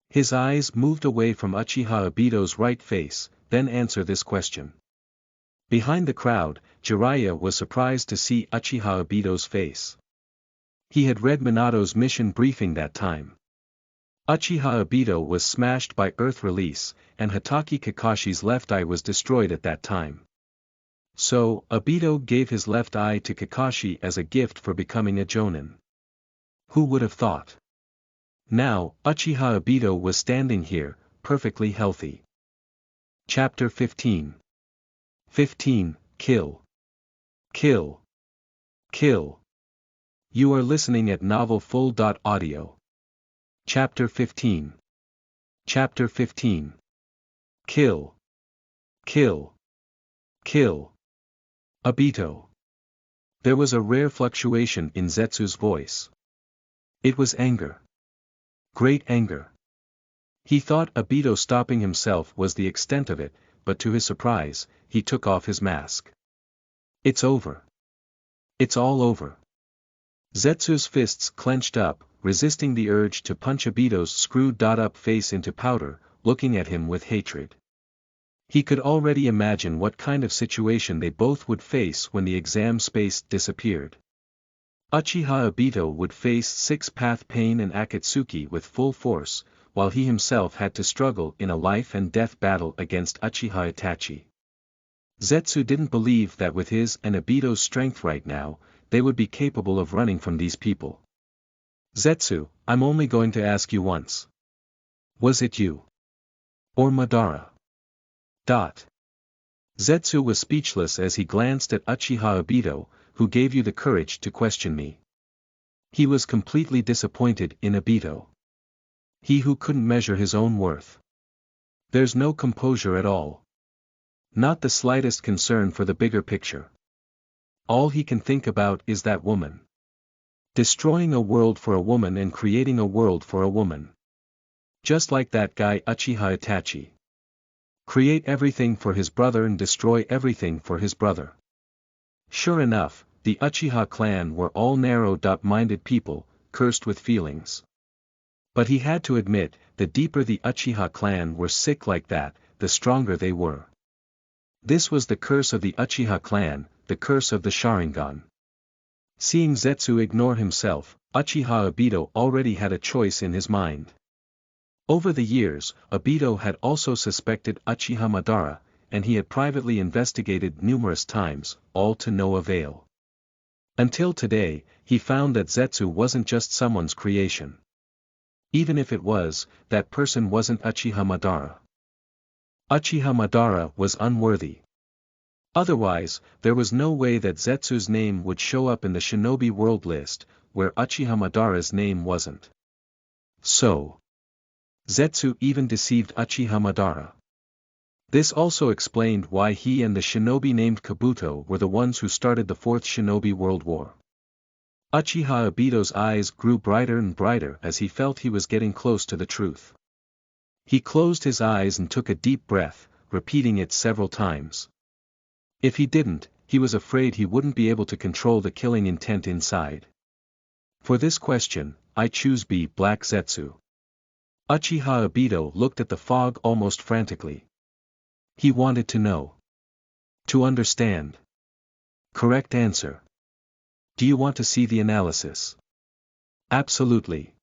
S1: His eyes moved away from Uchiha Obito's right face, then answer this question. Behind the crowd, Jiraiya was surprised to see Uchiha Obito's face. He had read Minato's mission briefing that time. Uchiha Obito was smashed by Earth Release, and Hatake Kakashi's left eye was destroyed at that time. So, Obito gave his left eye to Kakashi as a gift for becoming a Jonin. Who would have thought? Now, Uchiha Obito was standing here, perfectly healthy. Chapter 15. 15. Kill. Kill. Kill. You are listening at novelfull.audio. Chapter 15. Chapter 15. Kill. Kill. Kill. Obito. There was a rare fluctuation in Zetsu's voice. It was anger. Great anger. He thought Obito stopping himself was the extent of it, but to his surprise, he took off his mask. It's over. It's all over. Zetsu's fists clenched up, resisting the urge to punch Obito's screwed-up face into powder, looking at him with hatred. He could already imagine what kind of situation they both would face when the exam space disappeared. Uchiha Obito would face six-path Pain and Akatsuki with full force, while he himself had to struggle in a life-and-death battle against Uchiha Itachi. Zetsu didn't believe that with his and Obito's strength right now, they would be capable of running from these people. Zetsu, I'm only going to ask you once. Was it you? Or Madara? Zetsu was speechless as he glanced at Uchiha Obito, who gave you the courage to question me. He was completely disappointed in Obito. He who couldn't measure his own worth. There's no composure at all. Not the slightest concern for the bigger picture. All he can think about is that woman. Destroying a world for a woman and creating a world for a woman. Just like that guy Uchiha Itachi. Create everything for his brother and destroy everything for his brother. Sure enough, the Uchiha clan were all narrow-minded people, cursed with feelings. But he had to admit, the deeper the Uchiha clan were sick like that, the stronger they were. This was the curse of the Uchiha clan, the curse of the Sharingan. Seeing Zetsu ignore himself, Uchiha Obito already had a choice in his mind. Over the years, Obito had also suspected Uchiha Madara, and he had privately investigated numerous times, all to no avail. Until today, he found that Zetsu wasn't just someone's creation. Even if it was, that person wasn't Uchiha Madara. Uchiha Madara was unworthy. Otherwise, there was no way that Zetsu's name would show up in the Shinobi World List, where Uchiha Madara's name wasn't. So, Zetsu even deceived Uchiha Madara. This also explained why he and the shinobi named Kabuto were the ones who started the Fourth Shinobi World War. Uchiha Obito's eyes grew brighter and brighter as he felt he was getting close to the truth. He closed his eyes and took a deep breath, repeating it several times. If he didn't, he was afraid he wouldn't be able to control the killing intent inside. For this question, I choose B. Black Zetsu. Uchiha Obito looked at the fog almost frantically. He wanted to know. To understand. Correct answer. Do you want to see the analysis? Absolutely.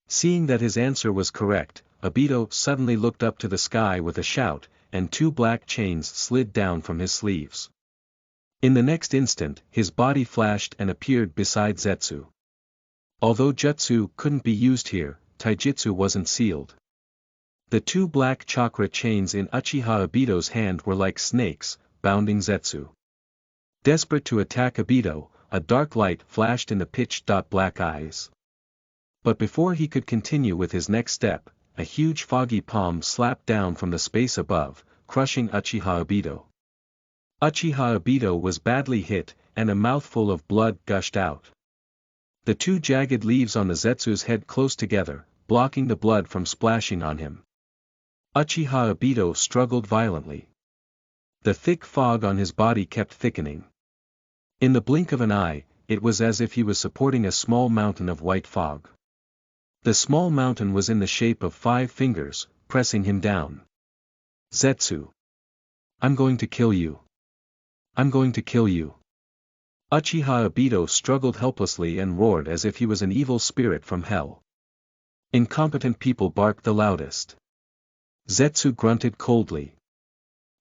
S1: Seeing that his answer was correct, Obito suddenly looked up to the sky with a shout, and two black chains slid down from his sleeves. In the next instant, his body flashed and appeared beside Zetsu. Although jutsu couldn't be used here, taijutsu wasn't sealed. The two black chakra chains in Uchiha Obito's hand were like snakes, bounding Zetsu. Desperate to attack Obito, a dark light flashed in the pitch-black eyes. But before he could continue with his next step, a huge foggy palm slapped down from the space above, crushing Uchiha Obito. Uchiha Obito was badly hit, and a mouthful of blood gushed out. The two jagged leaves on the Zetsu's head close together, blocking the blood from splashing on him. Uchiha Obito struggled violently. The thick fog on his body kept thickening. In the blink of an eye, it was as if he was supporting a small mountain of white fog. The small mountain was in the shape of 5 fingers, pressing him down. Zetsu. I'm going to kill you. I'm going to kill you. Uchiha Obito struggled helplessly and roared as if he was an evil spirit from hell. Incompetent people barked the loudest. Zetsu grunted coldly.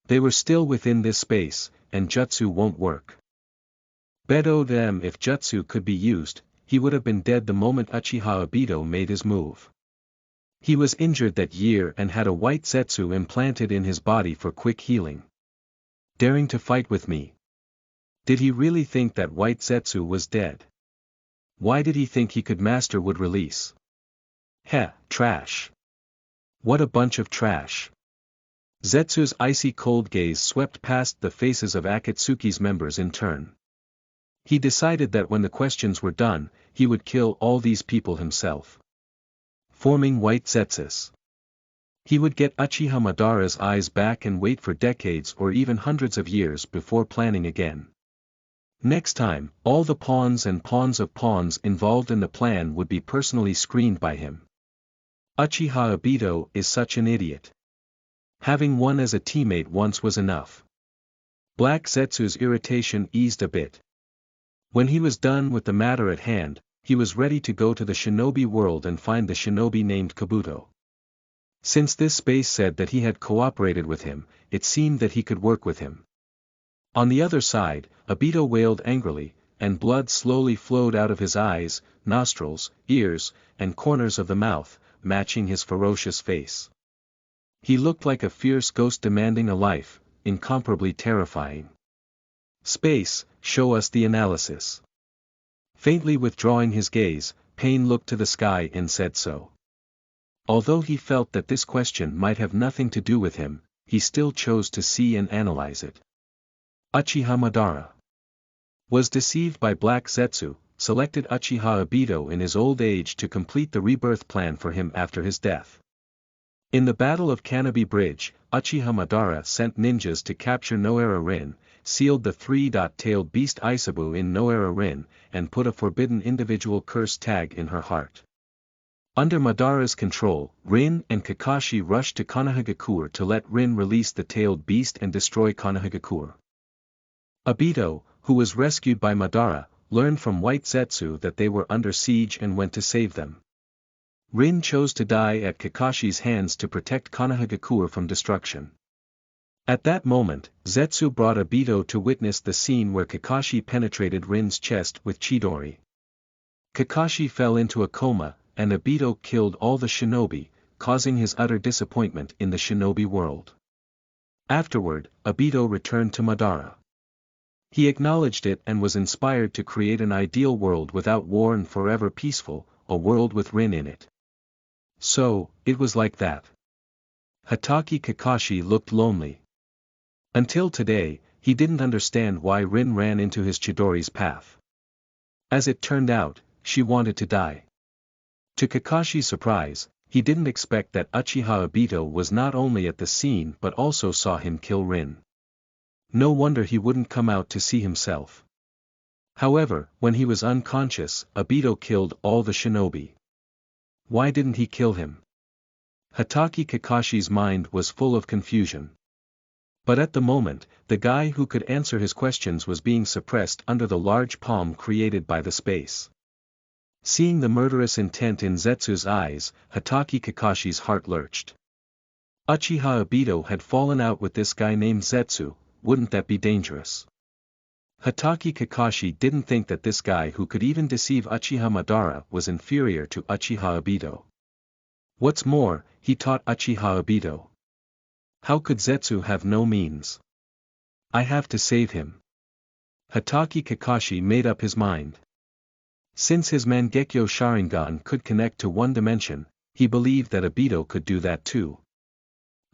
S1: They were still within this space, and jutsu won't work. Beto them if jutsu could be used, he would have been dead the moment Uchiha Obito made his move. He was injured that year and had a white zetsu implanted in his body for quick healing. Daring to fight with me. Did he really think that white zetsu was dead? Why did he think he could master would release? Heh, trash. What a bunch of trash. Zetsu's icy cold gaze swept past the faces of Akatsuki's members in turn. He decided that when the questions were done, he would kill all these people himself. Forming white zetsus. He would get Uchiha Madara's eyes back and wait for decades or even hundreds of years before planning again. Next time, all the pawns and pawns of pawns involved in the plan would be personally screened by him. Uchiha Obito is such an idiot. Having one as a teammate once was enough. Black Zetsu's irritation eased a bit. When he was done with the matter at hand, he was ready to go to the shinobi world and find the shinobi named Kabuto. Since this space said that he had cooperated with him, it seemed that he could work with him. On the other side, Obito wailed angrily, and blood slowly flowed out of his eyes, nostrils, ears, and corners of the mouth, matching his ferocious face. He looked like a fierce ghost demanding a life, incomparably terrifying. Space, show us the analysis. Faintly withdrawing his gaze, Pain looked to the sky and said so. Although he felt that this question might have nothing to do with him, he still chose to see and analyze it. Uchiha Madara was deceived by Black Zetsu, selected Uchiha Obito in his old age to complete the rebirth plan for him after his death. In the Battle of Kanobi Bridge, Uchiha Madara sent ninjas to capture Noara Rin, sealed the 3-tailed beast Isabu in Noara Rin, and put a forbidden individual curse tag in her heart. Under Madara's control, Rin and Kakashi rushed to Konohagakure to let Rin release the tailed beast and destroy Konohagakure. Obito, who was rescued by Madara, learned from White Zetsu that they were under siege and went to save them. Rin chose to die at Kakashi's hands to protect Konohagakure from destruction. At that moment, Zetsu brought Obito to witness the scene where Kakashi penetrated Rin's chest with Chidori. Kakashi fell into a coma, and Obito killed all the shinobi, causing his utter disappointment in the shinobi world. Afterward, Obito returned to Madara. He acknowledged it and was inspired to create an ideal world without war and forever peaceful, a world with Rin in it. So, it was like that. Hatake Kakashi looked lonely. Until today, he didn't understand why Rin ran into his Chidori's path. As it turned out, she wanted to die. To Kakashi's surprise, he didn't expect that Uchiha Obito was not only at the scene but also saw him kill Rin. No wonder he wouldn't come out to see himself. However, when he was unconscious, Obito killed all the shinobi. Why didn't he kill him? Hatake Kakashi's mind was full of confusion. But at the moment, the guy who could answer his questions was being suppressed under the large palm created by the space. Seeing the murderous intent in Zetsu's eyes, Hatake Kakashi's heart lurched. Uchiha Obito had fallen out with this guy named Zetsu, wouldn't that be dangerous? Hatake Kakashi didn't think that this guy who could even deceive Uchiha Madara was inferior to Uchiha Obito. What's more, he taught Uchiha Obito. How could Zetsu have no means? I have to save him. Hatake Kakashi made up his mind. Since his Mangekyo Sharingan could connect to one dimension, he believed that Obito could do that too.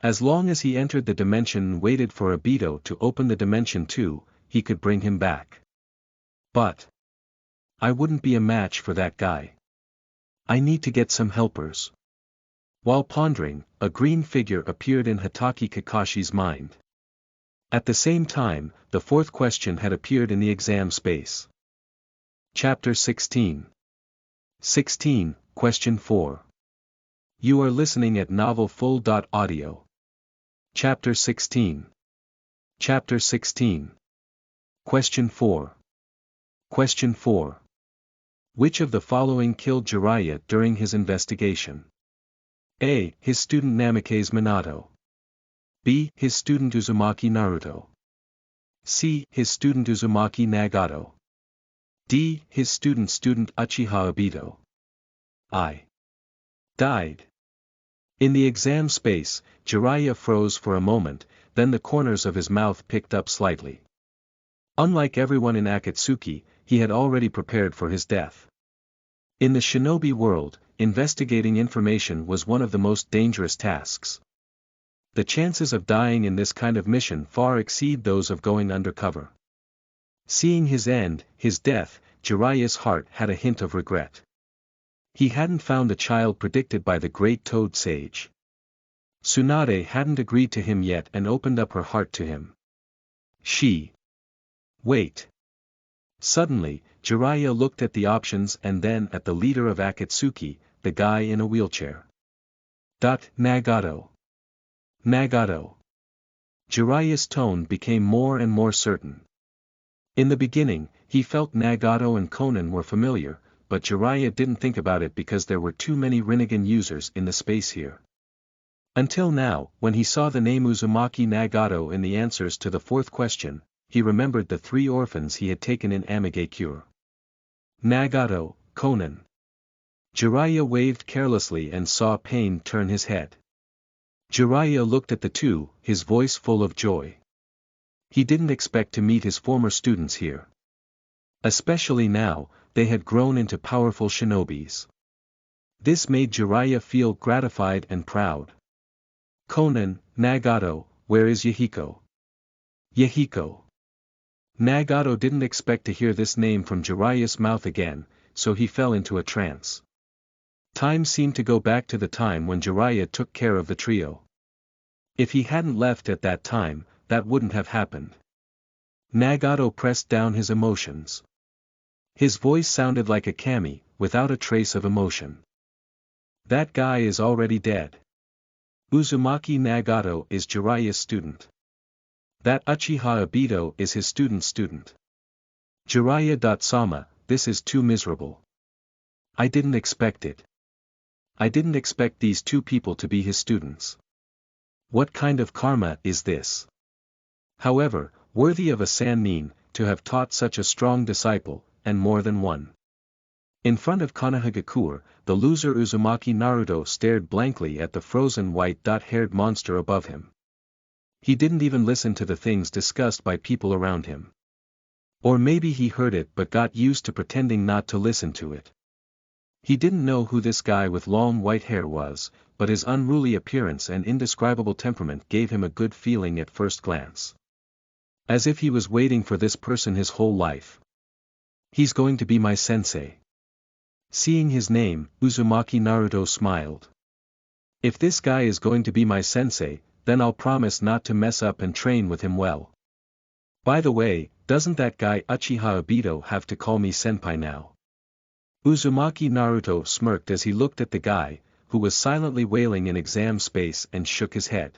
S1: As long as he entered the dimension and waited for Obito to open the dimension too, he could bring him back. But I wouldn't be a match for that guy. I need to get some helpers. While pondering, a green figure appeared in Hatake Kakashi's mind. At the same time, the fourth question had appeared in the exam space. Chapter 16. 16, Question 4. You are listening at novelfull.audio. Chapter 16. Chapter 16. Question 4. Question 4. Which of the following killed Jiraiya during his investigation? A. His student Namikaze Minato. B. His student Uzumaki Naruto. C. His student Uzumaki Nagato. D. His student Uchiha Obito. I. Died. In the exam space, Jiraiya froze for a moment, then the corners of his mouth picked up slightly. Unlike everyone in Akatsuki, he had already prepared for his death. In the shinobi world, investigating information was one of the most dangerous tasks. The chances of dying in this kind of mission far exceed those of going undercover. Seeing his end, his death, Jiraiya's heart had a hint of regret. He hadn't found the child predicted by the great Toad Sage. Tsunade hadn't agreed to him yet and opened up her heart to him. Wait. Suddenly, Jiraiya looked at the options and then at the leader of Akatsuki, the guy in a wheelchair. Nagato. Nagato. Jiraiya's tone became more and more certain. In the beginning, he felt Nagato and Konan were familiar, but Jiraiya didn't think about it because there were too many Rinnegan users in the space here. Until now, when he saw the name Uzumaki Nagato in the answers to the fourth question, he remembered the 3 orphans he had taken in Amigakure. Nagato, Konan. Jiraiya waved carelessly and saw Pain turn his head. Jiraiya looked at the two, his voice full of joy. He didn't expect to meet his former students here. Especially now, they had grown into powerful shinobis. This made Jiraiya feel gratified and proud. Konan, Nagato, where is Yahiko? Yahiko. Nagato didn't expect to hear this name from Jiraiya's mouth again, so he fell into a trance. Time seemed to go back to the time when Jiraiya took care of the trio. If he hadn't left at that time, that wouldn't have happened. Nagato pressed down his emotions. His voice sounded like a kami, without a trace of emotion. That guy is already dead. Uzumaki Nagato is Jiraiya's student. That Uchiha Obito is his student. Jiraiya. This is too miserable. I didn't expect it. I didn't expect these 2 people to be his students. What kind of karma is this? However, worthy of a Sannin, to have taught such a strong disciple, and more than one. In front of Konohagakure, the loser Uzumaki Naruto stared blankly at the frozen white-haired monster above him. He didn't even listen to the things discussed by people around him. Or maybe he heard it but got used to pretending not to listen to it. He didn't know who this guy with long white hair was, but his unruly appearance and indescribable temperament gave him a good feeling at first glance. As if he was waiting for this person his whole life. He's going to be my sensei. Seeing his name, Uzumaki Naruto smiled. If this guy is going to be my sensei, then I'll promise not to mess up and train with him well. By the way, doesn't that guy Uchiha Obito have to call me senpai now? Uzumaki Naruto smirked as he looked at the guy, who was silently wailing in exam space and shook his head.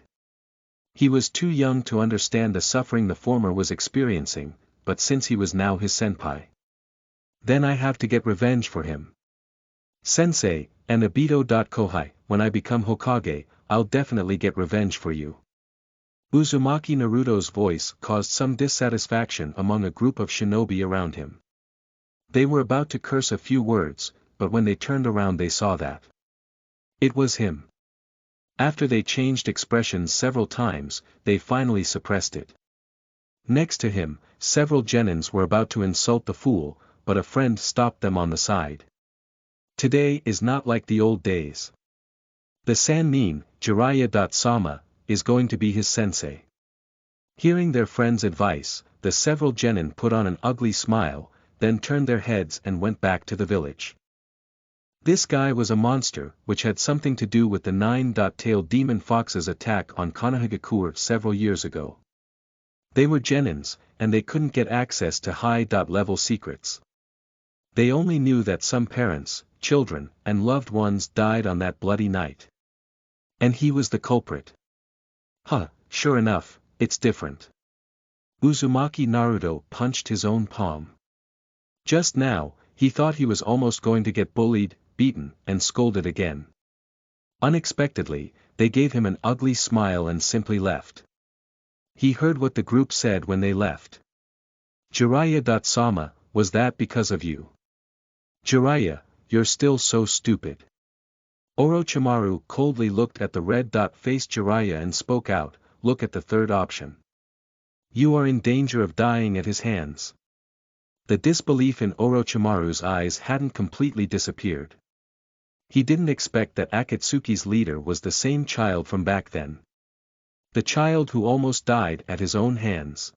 S1: He was too young to understand the suffering the former was experiencing, but since he was now his senpai. Then I have to get revenge for him. Sensei, and Obito. Kohai, when I become Hokage, I'll definitely get revenge for you. Uzumaki Naruto's voice caused some dissatisfaction among a group of shinobi around him. They were about to curse a few words, but when they turned around they saw that it was him. After they changed expressions several times, they finally suppressed it. Next to him, several genins were about to insult the fool, but a friend stopped them on the side. Today is not like the old days. The Sannin, Jiraiya. Is going to be his sensei. Hearing their friend's advice, the several genin put on an ugly smile, then turned their heads and went back to the village. This guy was a monster, which had something to do with the 9-tailed demon fox's attack on Konohagakure several years ago. They were genins, and they couldn't get access to high-level secrets. They only knew that some parents, children, and loved ones died on that bloody night. And he was the culprit. Huh, sure enough, it's different. Uzumaki Naruto punched his own palm. Just now, he thought he was almost going to get bullied, beaten, and scolded again. Unexpectedly, they gave him an ugly smile and simply left. He heard what the group said when they left. Jiraiya-sama, was that because of you? Jiraiya, you're still so stupid. Orochimaru coldly looked at the red-faced Jiraiya and spoke out, look at the third option. You are in danger of dying at his hands. The disbelief in Orochimaru's eyes hadn't completely disappeared. He didn't expect that Akatsuki's leader was the same child from back then. The child who almost died at his own hands.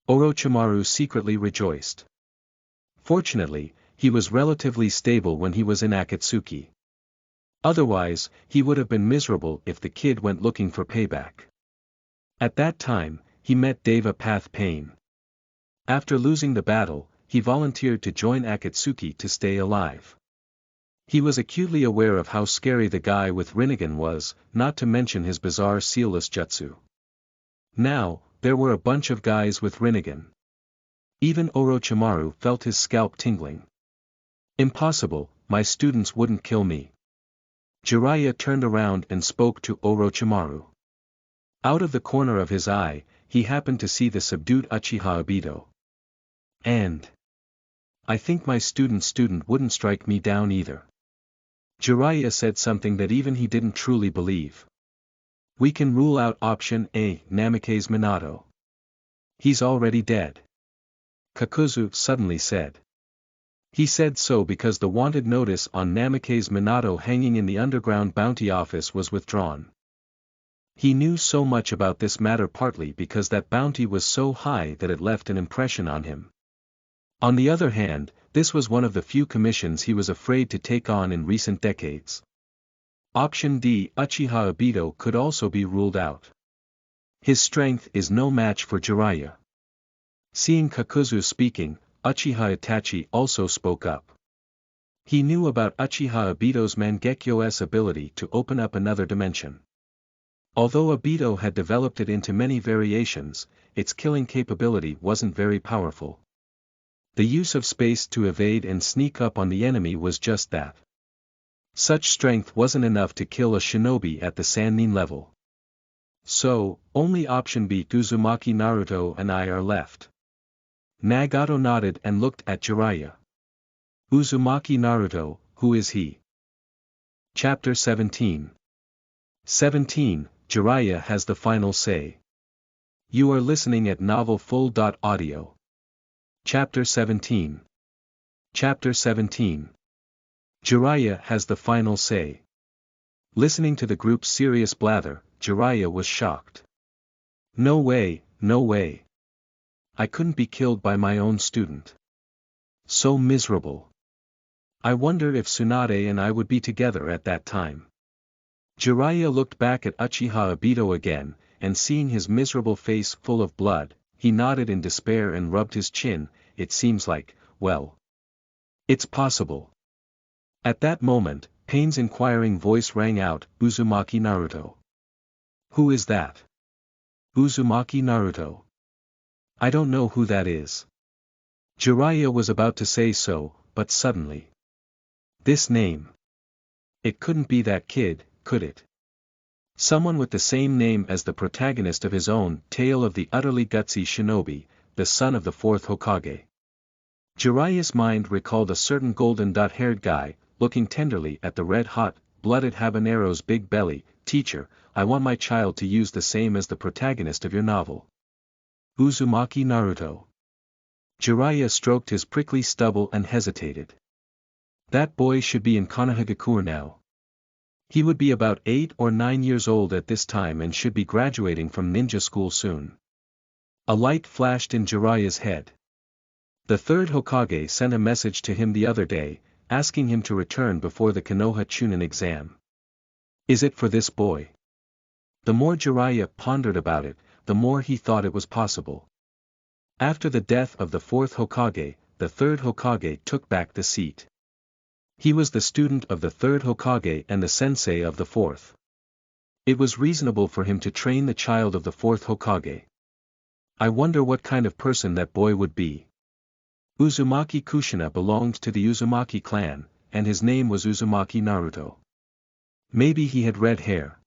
S1: Orochimaru secretly rejoiced. Fortunately, he was relatively stable when he was in Akatsuki. Otherwise, he would have been miserable if the kid went looking for payback. At that time, he met Deva Path Pain. After losing the battle, he volunteered to join Akatsuki to stay alive. He was acutely aware of how scary the guy with Rinnegan was, not to mention his bizarre sealless jutsu. Now, there were a bunch of guys with Rinnegan. Even Orochimaru felt his scalp tingling. Impossible, my students wouldn't kill me. Jiraiya turned around and spoke to Orochimaru. Out of the corner of his eye, he happened to see the subdued Uchiha Obito. And I think my student wouldn't strike me down either. Jiraiya said something that even he didn't truly believe. We can rule out option A, Namake's Minato. He's already dead. Kakuzu suddenly said. He said so because the wanted notice on Namake's Minato hanging in the underground bounty office was withdrawn. He knew so much about this matter partly because that bounty was so high that it left an impression on him. On the other hand, this was one of the few commissions he was afraid to take on in recent decades. Option D, Uchiha Obito, could also be ruled out. His strength is no match for Jiraiya. Seeing Kakuzu speaking, Uchiha Itachi also spoke up. He knew about Uchiha Obito's Mangekyo's ability to open up another dimension. Although Obito had developed it into many variations, its killing capability wasn't very powerful. The use of space to evade and sneak up on the enemy was just that. Such strength wasn't enough to kill a shinobi at the Sannin level. So, only option B, Uzumaki Naruto and I are left. Nagato nodded and looked at Jiraiya. Uzumaki Naruto, who is he? Chapter 17. 17, Jiraiya has the final say. You are listening at novelfull.audio. Chapter 17. Chapter 17. Jiraiya has the final say. Listening to the group's serious blather, Jiraiya was shocked. No way, no way. I couldn't be killed by my own student. So miserable. I wonder if Tsunade and I would be together at that time. Jiraiya looked back at Uchiha Obito again, and seeing his miserable face full of blood, he nodded in despair and rubbed his chin. It seems like, well, it's possible. At that moment, Pain's inquiring voice rang out, Uzumaki Naruto. Who is that? Uzumaki Naruto. I don't know who that is. Jiraiya was about to say so, but suddenly. This name. It couldn't be that kid, could it? Someone with the same name as the protagonist of his own Tale of the Utterly Gutsy Shinobi, the son of the fourth Hokage. Jiraiya's mind recalled a certain golden-haired guy, looking tenderly at the red-hot, blooded habanero's big belly. Teacher, I want my child to use the same as the protagonist of your novel. Uzumaki Naruto. Jiraiya stroked his prickly stubble and hesitated. That boy should be in Konohagakure now. He would be about 8 or 9 years old at this time and should be graduating from ninja school soon. A light flashed in Jiraiya's head. The third Hokage sent a message to him the other day, asking him to return before the Konoha Chunin exam. Is it for this boy? The more Jiraiya pondered about it, the more he thought it was possible. After the death of the fourth Hokage, the third Hokage took back the seat. He was the student of the third Hokage and the sensei of the fourth. It was reasonable for him to train the child of the fourth Hokage. I wonder what kind of person that boy would be. Uzumaki Kushina belonged to the Uzumaki clan, and his name was Uzumaki Naruto. Maybe he had red hair.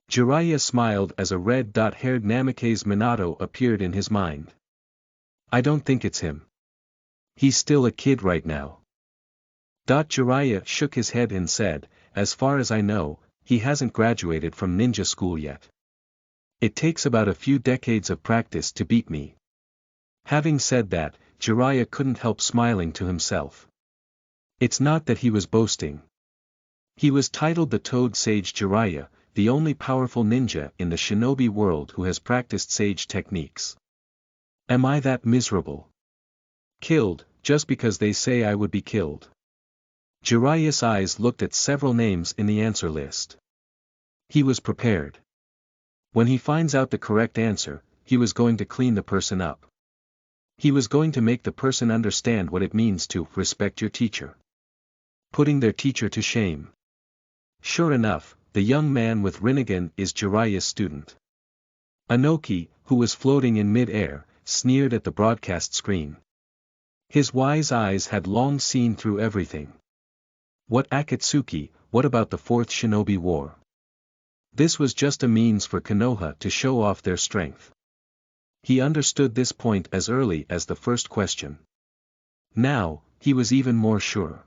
S1: Jiraiya smiled as a red-haired Namikaze Minato appeared in his mind. I don't think it's him. He's still a kid right now. Jiraiya shook his head and said, as far as I know, he hasn't graduated from ninja school yet. It takes about a few decades of practice to beat me. Having said that, Jiraiya couldn't help smiling to himself. It's not that he was boasting. He was titled the Toad Sage Jiraiya, the only powerful ninja in the shinobi world who has practiced sage techniques. Am I that miserable? Killed, just because they say I would be killed. Jiraiya's eyes looked at several names in the answer list. He was prepared. When he finds out the correct answer, he was going to clean the person up. He was going to make the person understand what it means to respect your teacher. Putting their teacher to shame. Sure enough, the young man with Rinnegan is Jiraiya's student. Anoki, who was floating in mid-air, sneered at the broadcast screen. His wise eyes had long seen through everything. What Akatsuki, what about the Fourth Shinobi War? This was just a means for Konoha to show off their strength. He understood this point as early as the first question. Now, he was even more sure.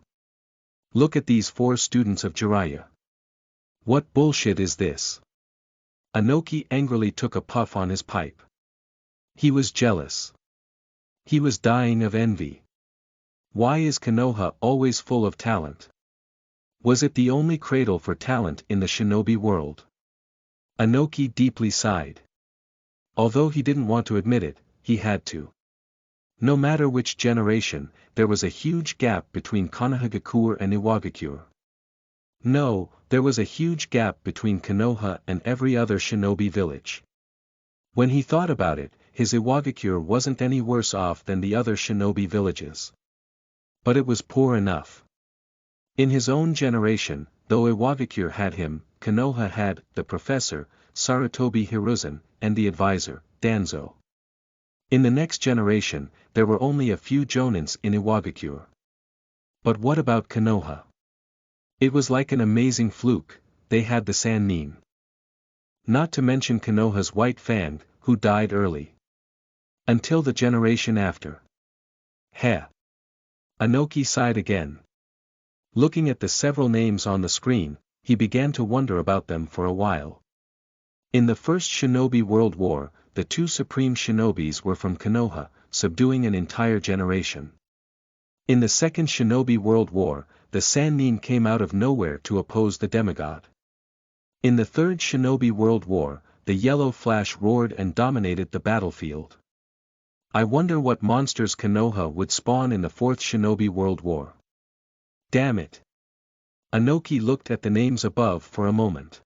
S1: Look at these 4 students of Jiraiya. What bullshit is this? Anoki angrily took a puff on his pipe. He was jealous. He was dying of envy. Why is Konoha always full of talent? Was it the only cradle for talent in the shinobi world? Anoki deeply sighed. Although he didn't want to admit it, he had to. No matter which generation, there was a huge gap between Konohagakure and Iwagakure. No, there was a huge gap between Konoha and every other shinobi village. When he thought about it, his Iwagakure wasn't any worse off than the other shinobi villages. But it was poor enough. In his own generation, though Iwagakure had him, Konoha had the professor, Sarutobi Hiruzen, and the advisor, Danzo. In the next generation, there were only a few jonins in Iwagakure. But what about Konoha? It was like an amazing fluke, they had the Sannin. Not to mention Konoha's White Fang, who died early. Until the generation after. Heh. Anoki sighed again. Looking at the several names on the screen, he began to wonder about them for a while. In the First Shinobi World War, the 2 supreme shinobis were from Konoha, subduing an entire generation. In the Second Shinobi World War, the Sannin came out of nowhere to oppose the demigod. In the Third Shinobi World War, the Yellow Flash roared and dominated the battlefield. I wonder what monsters Konoha would spawn in the Fourth Shinobi World War. Damn it. Anoki looked at the names above for a moment.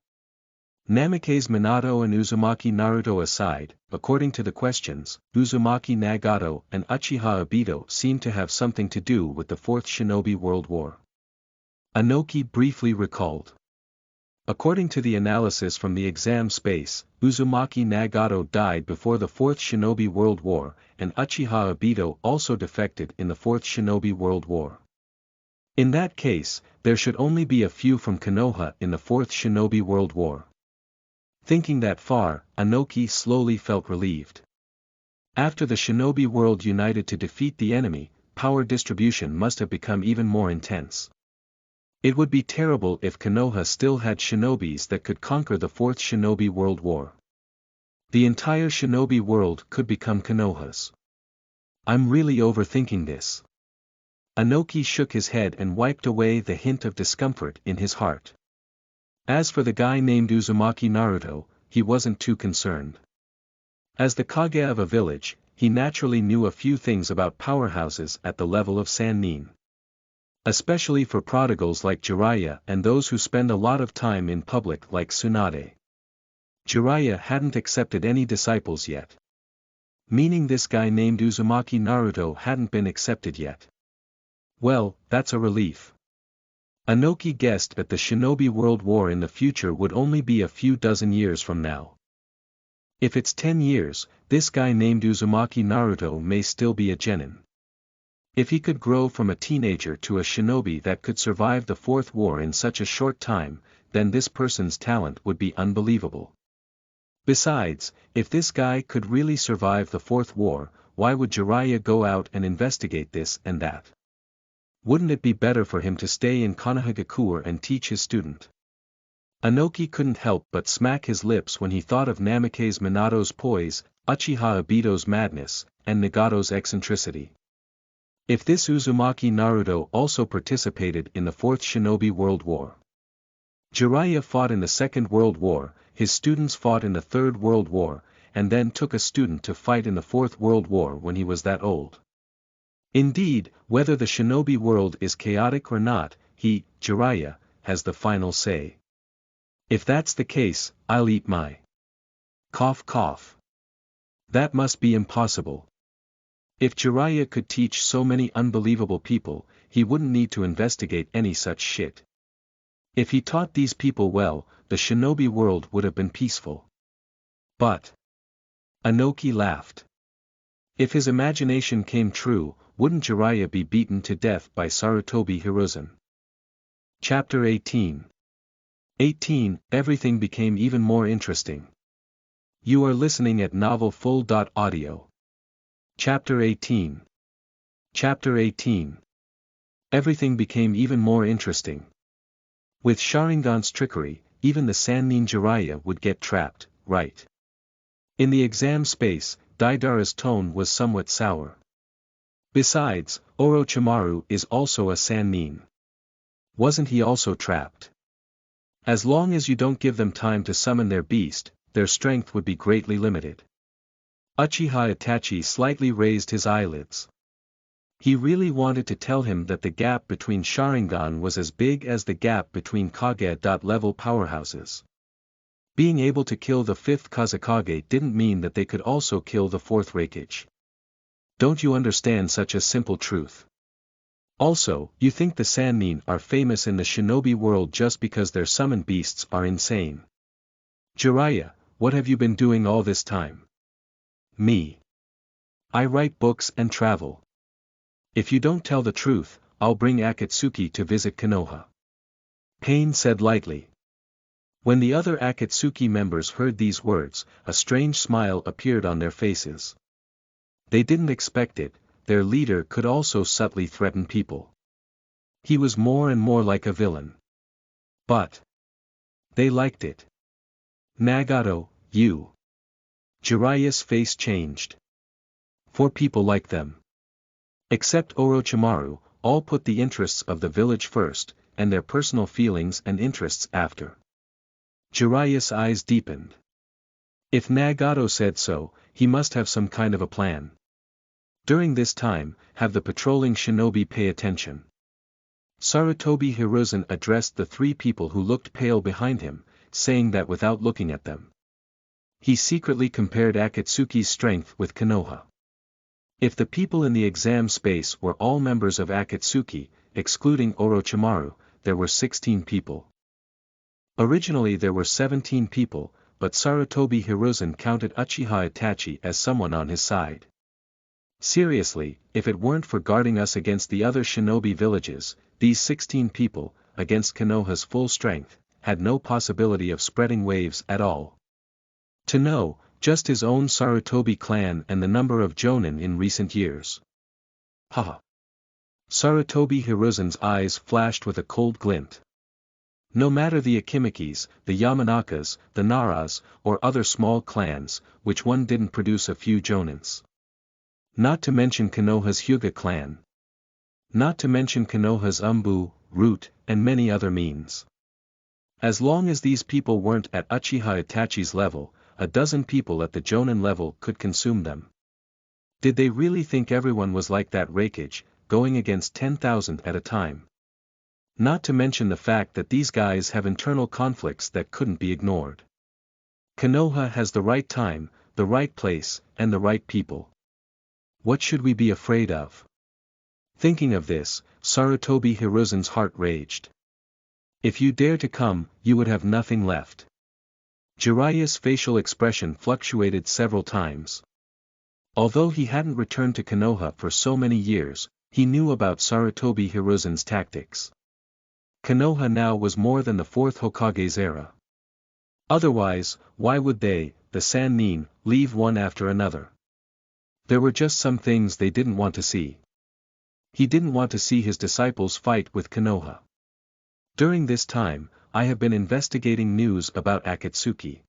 S1: Namikaze Minato and Uzumaki Naruto aside, according to the questions, Uzumaki Nagato and Uchiha Obito seemed to have something to do with the Fourth Shinobi World War. Anoki briefly recalled. According to the analysis from the exam space, Uzumaki Nagato died before the Fourth Shinobi World War, and Uchiha Obito also defected in the Fourth Shinobi World War. In that case, there should only be a few from Konoha in the Fourth Shinobi World War. Thinking that far, Anoki slowly felt relieved. After the shinobi world united to defeat the enemy, power distribution must have become even more intense. It would be terrible if Konoha still had shinobis that could conquer the Fourth Shinobi World War. The entire shinobi world could become Konoha's. I'm really overthinking this. Anoki shook his head and wiped away the hint of discomfort in his heart. As for the guy named Uzumaki Naruto, he wasn't too concerned. As the Kage of a village, he naturally knew a few things about powerhouses at the level of Sannin. Especially for prodigals like Jiraiya and those who spend a lot of time in public like Tsunade. Jiraiya hadn't accepted any disciples yet. Meaning this guy named Uzumaki Naruto hadn't been accepted yet. Well, that's a relief. Anoki guessed that the Shinobi World War in the future would only be a few dozen years from now. If it's 10 years, this guy named Uzumaki Naruto may still be a genin. If he could grow from a teenager to a shinobi that could survive the Fourth War in such a short time, then this person's talent would be unbelievable. Besides, if this guy could really survive the Fourth War, why would Jiraiya go out and investigate this and that? Wouldn't it be better for him to stay in Konohagakure and teach his student? Anoki couldn't help but smack his lips when he thought of Namikaze Minato's poise, Uchiha Obito's madness, and Nagato's eccentricity. If this Uzumaki Naruto also participated in the Fourth Shinobi World War. Jiraiya fought in the Second World War, his students fought in the Third World War, and then took a student to fight in the Fourth World War when he was that old. Indeed, whether the shinobi world is chaotic or not, he, Jiraiya, has the final say. If that's the case, I'll eat my cough cough. That must be impossible. If Jiraiya could teach so many unbelievable people, he wouldn't need to investigate any such shit. If he taught these people well, the shinobi world would have been peaceful. But Anoki laughed. If his imagination came true, wouldn't Jiraiya be beaten to death by Sarutobi Hiruzen? Chapter 18. 18. Everything became even more interesting. You are listening at novelfull.audio. Chapter 18. Chapter 18. Everything became even more interesting. With Sharingan's trickery, even the Sannin Jiraiya would get trapped, right? In the exam space, Deidara's tone was somewhat sour. Besides, Orochimaru is also a Sannin. Wasn't he also trapped? As long as you don't give them time to summon their beast, their strength would be greatly limited. Uchiha Itachi slightly raised his eyelids. He really wanted to tell him that the gap between Sharingan was as big as the gap between Kage-level powerhouses. Being able to kill the fifth Kazekage didn't mean that they could also kill the fourth Raikage. Don't you understand such a simple truth? Also, you think the Sannin are famous in the shinobi world just because their summoned beasts are insane. Jiraiya, what have you been doing all this time? Me. I write books and travel. If you don't tell the truth, I'll bring Akatsuki to visit Konoha. Pain said lightly. When the other Akatsuki members heard these words, a strange smile appeared on their faces. They didn't expect it, their leader could also subtly threaten people. He was more and more like a villain. But they liked it. Nagato, you. Jiraiya's face changed. For people like them. Except Orochimaru, all put the interests of the village first, and their personal feelings and interests after. Jiraiya's eyes deepened. If Nagato said so, he must have some kind of a plan. During this time, have the patrolling shinobi pay attention. Sarutobi Hiruzen addressed the three people who looked pale behind him, saying that without looking at them. He secretly compared Akatsuki's strength with Konoha. If the people in the exam space were all members of Akatsuki, excluding Orochimaru, there were 16 people. Originally there were 17 people, but Sarutobi Hiruzen counted Uchiha Itachi as someone on his side. Seriously, if it weren't for guarding us against the other shinobi villages, these 16 people, against Konoha's full strength, had no possibility of spreading waves at all. To know, just his own Sarutobi clan and the number of jonin in recent years. Haha. Sarutobi Hiruzen's eyes flashed with a cold glint. No matter the Akimikis, the Yamanakas, the Naras, or other small clans, which one didn't produce a few jonins. Not to mention Konoha's Hyuga clan. Not to mention Konoha's Umbu, Root, and many other means. As long as these people weren't at Uchiha Itachi's level, a dozen people at the jonin level could consume them. Did they really think everyone was like that Raikage, going against 10,000 at a time? Not to mention the fact that these guys have internal conflicts that couldn't be ignored. Konoha has the right time, the right place, and the right people. What should we be afraid of? Thinking of this, Sarutobi Hiruzen's heart raged. If you dare to come, you would have nothing left. Jiraiya's facial expression fluctuated several times. Although he hadn't returned to Konoha for so many years, he knew about Sarutobi Hiruzen's tactics. Konoha now was more than the fourth Hokage's era. Otherwise, why would they, the Sannin, leave one after another? There were just some things they didn't want to see. He didn't want to see his disciples fight with Konoha. During this time, I have been investigating news about Akatsuki.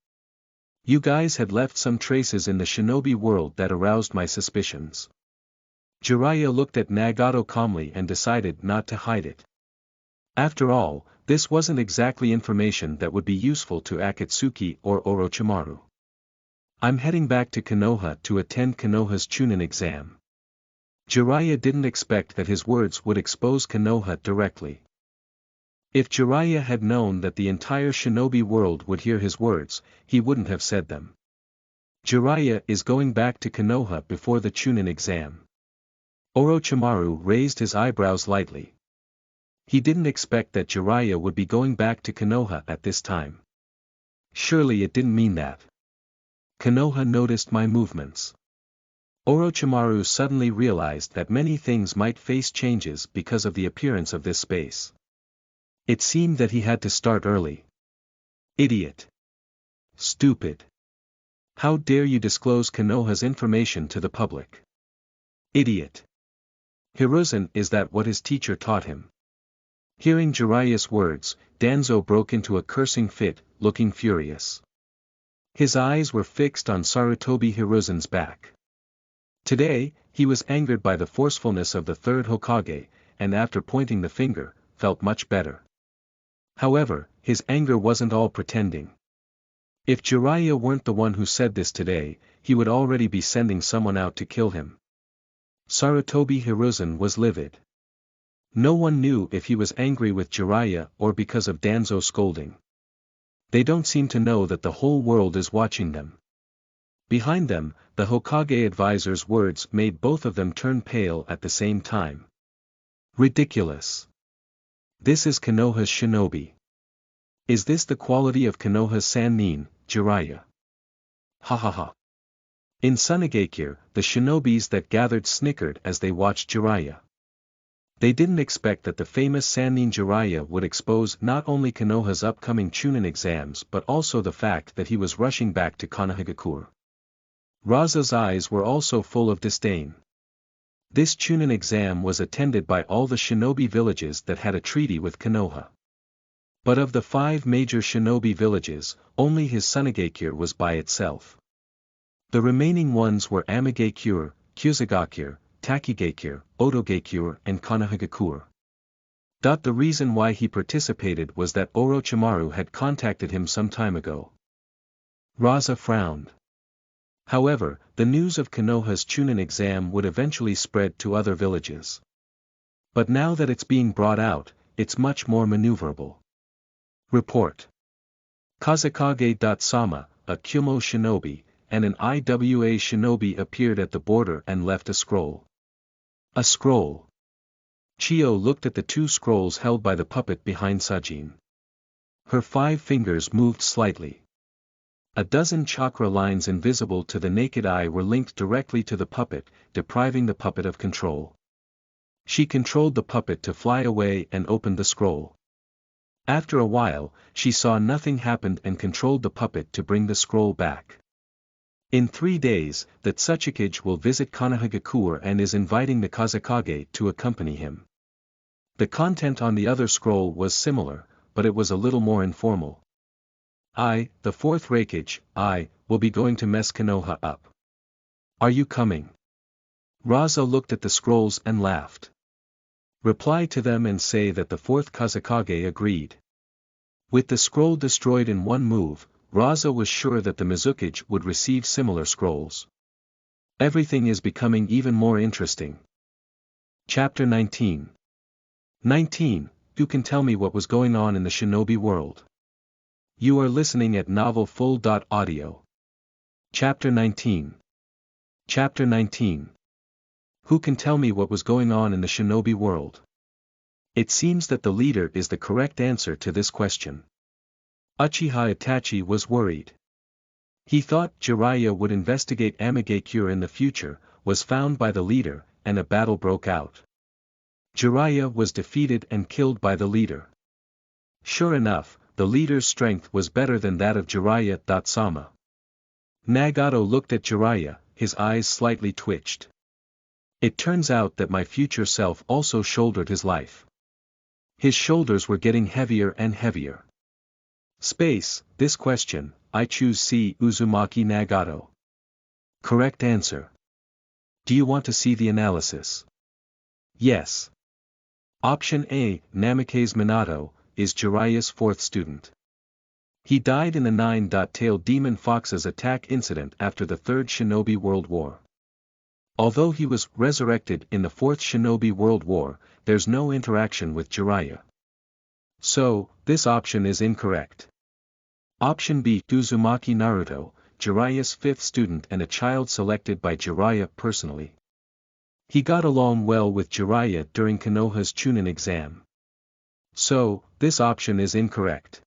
S1: You guys had left some traces in the shinobi world that aroused my suspicions. Jiraiya looked at Nagato calmly and decided not to hide it. After all, this wasn't exactly information that would be useful to Akatsuki or Orochimaru. I'm heading back to Konoha to attend Konoha's Chunin exam. Jiraiya didn't expect that his words would expose Konoha directly. If Jiraiya had known that the entire shinobi world would hear his words, he wouldn't have said them. Jiraiya is going back to Konoha before the Chunin exam. Orochimaru raised his eyebrows lightly. He didn't expect that Jiraiya would be going back to Konoha at this time. Surely it didn't mean that. Konoha noticed my movements. Orochimaru suddenly realized that many things might face changes because of the appearance of this space. It seemed that he had to start early. Idiot. Stupid. How dare you disclose Konoha's information to the public? Idiot. Hiruzen, is that what his teacher taught him? Hearing Jiraiya's words, Danzo broke into a cursing fit, looking furious. His eyes were fixed on Sarutobi Hiruzen's back. Today, he was angered by the forcefulness of the third Hokage, and after pointing the finger, felt much better. However, his anger wasn't all pretending. If Jiraiya weren't the one who said this today, he would already be sending someone out to kill him. Sarutobi Hiruzen was livid. No one knew if he was angry with Jiraiya or because of Danzo's scolding. They don't seem to know that the whole world is watching them. Behind them, the Hokage advisor's words made both of them turn pale at the same time. Ridiculous. This is Konoha's shinobi. Is this the quality of Konoha's Sannin, Jiraiya? Ha ha ha. In Sunigakure, the shinobis that gathered snickered as they watched Jiraiya. They didn't expect that the famous Sannin Jiraiya would expose not only Konoha's upcoming Chunin exams but also the fact that he was rushing back to Konohagakure. Raza's eyes were also full of disdain. This Chunin exam was attended by all the shinobi villages that had a treaty with Konoha. But of the 5 major shinobi villages, only his Sunigakure was by itself. The remaining ones were Amigakure, Kusagakure, Takigakure, Otogakure and Konohagakure. The reason why he participated was that Orochimaru had contacted him some time ago. Raza frowned. However, the news of Konoha's Chunin exam would eventually spread to other villages. But now that it's being brought out, it's much more maneuverable. Report. Kazekage-sama, a Kyumo shinobi, and an Iwa shinobi appeared at the border and left a scroll. A scroll. Chiyo looked at the 2 scrolls held by the puppet behind Sajin. Her 5 fingers moved slightly. A dozen chakra lines invisible to the naked eye were linked directly to the puppet, depriving the puppet of control. She controlled the puppet to fly away and opened the scroll. After a while, she saw nothing happened and controlled the puppet to bring the scroll back. In 3 days, the Tsuchikage will visit Konohagakure and is inviting the Kazekage to accompany him. The content on the other scroll was similar, but it was a little more informal. I, the 4th Raikage, will be going to mess Konoha up. Are you coming? Raza looked at the scrolls and laughed. Reply to them and say that the 4th Kazekage agreed. With the scroll destroyed in one move, Raza was sure that the Mizukage would receive similar scrolls. Everything is becoming even more interesting. Chapter 19. 19. You can tell me what was going on in the shinobi world. You are listening at novelfull.audio. Chapter 19. Chapter 19. Who can tell me what was going on in the shinobi world? It seems that the leader is the correct answer to this question. Uchiha Itachi was worried. He thought Jiraiya would investigate Amigakure in the future, was found by the leader, and a battle broke out. Jiraiya was defeated and killed by the leader. Sure enough, the leader's strength was better than that of Jiraiya. Sama. Nagato looked at Jiraiya, his eyes slightly twitched. It turns out that my future self also shouldered his life. His shoulders were getting heavier and heavier. Space, this question, I choose C. Uzumaki Nagato. Correct answer. Do you want to see the analysis? Yes. Option A, Namikaze Minato, is Jiraiya's fourth student. He died in the nine-tailed demon fox's attack incident after the Third Shinobi World War. Although he was resurrected in the Fourth Shinobi World War, there's no interaction with Jiraiya. So, this option is incorrect. Option B, Uzumaki Naruto, Jiraiya's fifth student and a child selected by Jiraiya personally. He got along well with Jiraiya during Konoha's Chunin exam. So, this option is incorrect.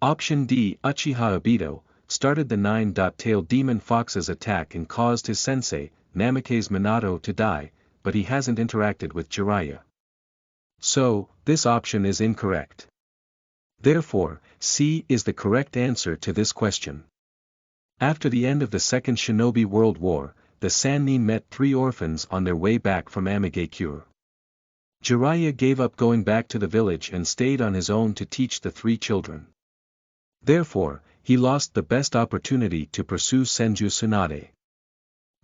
S1: Option D, Uchiha Obito, started the nine-tailed demon fox's attack and caused his sensei, Namikaze Minato to die, but he hasn't interacted with Jiraiya. So, this option is incorrect. Therefore, C is the correct answer to this question. After the end of the Second Shinobi World War, the Sannin met three orphans on their way back from Amigakure. Jiraiya gave up going back to the village and stayed on his own to teach the three children. Therefore, he lost the best opportunity to pursue Senju Tsunade.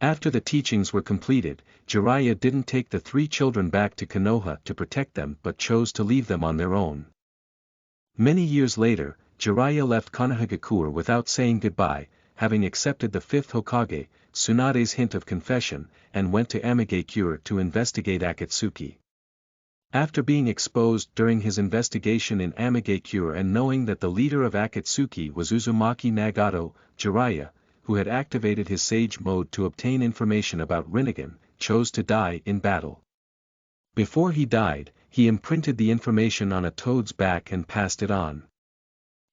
S1: After the teachings were completed, Jiraiya didn't take the three children back to Konoha to protect them but chose to leave them on their own. Many years later, Jiraiya left Konohagakure without saying goodbye, having accepted the fifth Hokage, Tsunade's hint of confession, and went to Amigakure to investigate Akatsuki. After being exposed during his investigation in Amigakure and knowing that the leader of Akatsuki was Uzumaki Nagato, Jiraiya, who had activated his Sage mode to obtain information about Rinnegan, chose to die in battle. Before he died, he imprinted the information on a toad's back and passed it on.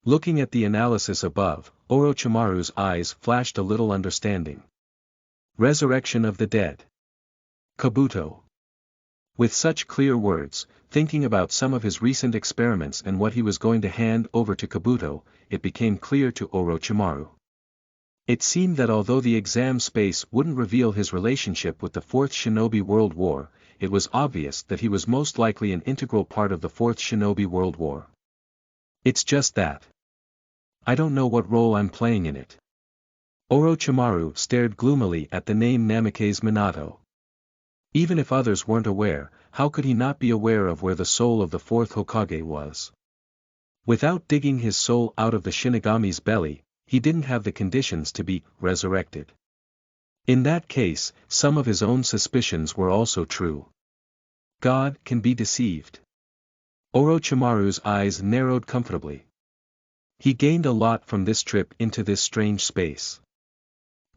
S1: Looking at the analysis above, Orochimaru's eyes flashed a little understanding. Resurrection of the dead. Kabuto. With such clear words, thinking about some of his recent experiments and what he was going to hand over to Kabuto, it became clear to Orochimaru. It seemed that although the exam space wouldn't reveal his relationship with the Fourth Shinobi World War, it was obvious that he was most likely an integral part of the Fourth Shinobi World War. It's just that. I don't know what role I'm playing in it. Orochimaru stared gloomily at the name Namikaze Minato. Even if others weren't aware, how could he not be aware of where the soul of the fourth Hokage was? Without digging his soul out of the Shinigami's belly, he didn't have the conditions to be resurrected. In that case, some of his own suspicions were also true. God can be deceived. Orochimaru's eyes narrowed comfortably. He gained a lot from this trip into this strange space.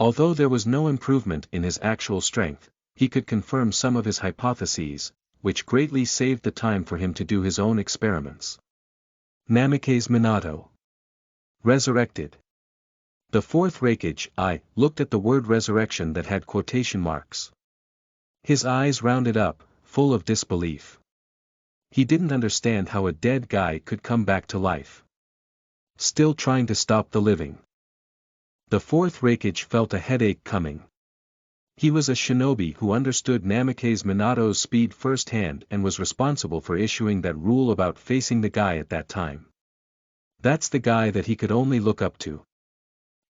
S1: Although there was no improvement in his actual strength, he could confirm some of his hypotheses, which greatly saved the time for him to do his own experiments. Namikaze Minato. Resurrected. The fourth Raikage looked at the word resurrection that had quotation marks. His eyes rounded up, full of disbelief. He didn't understand how a dead guy could come back to life. Still trying to stop the living. The fourth Raikage felt a headache coming. He was a shinobi who understood Namikaze Minato's speed firsthand and was responsible for issuing that rule about facing the guy at that time. That's the guy that he could only look up to.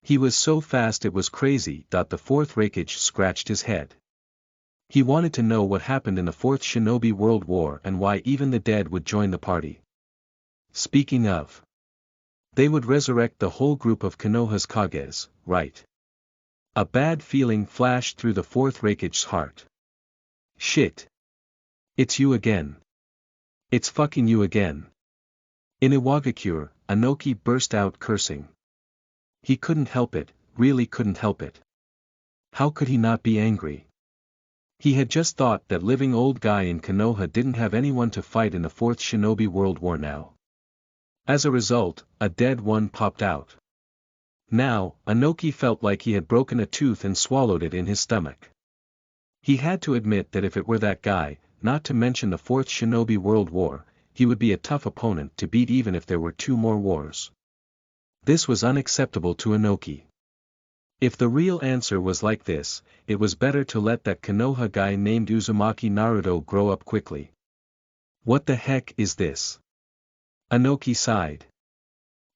S1: He was so fast it was crazy. The fourth Raikage scratched his head. He wanted to know what happened in the Fourth Shinobi World War and why even the dead would join the party. Speaking of, they would resurrect the whole group of Konoha's Kages, right? A bad feeling flashed through the fourth Raikage's heart. Shit. It's you again. It's fucking you again. In Iwagakure, Anoki burst out cursing. He couldn't help it, really couldn't help it. How could he not be angry? He had just thought that living old guy in Konoha didn't have anyone to fight in the Fourth Shinobi World War now. As a result, a dead one popped out. Now, Anoki felt like he had broken a tooth and swallowed it in his stomach. He had to admit that if it were that guy, not to mention the Fourth Shinobi World War, he would be a tough opponent to beat even if there were 2 more wars. This was unacceptable to Anoki. If the real answer was like this, it was better to let that Konoha guy named Uzumaki Naruto grow up quickly. What the heck is this? Anoki sighed.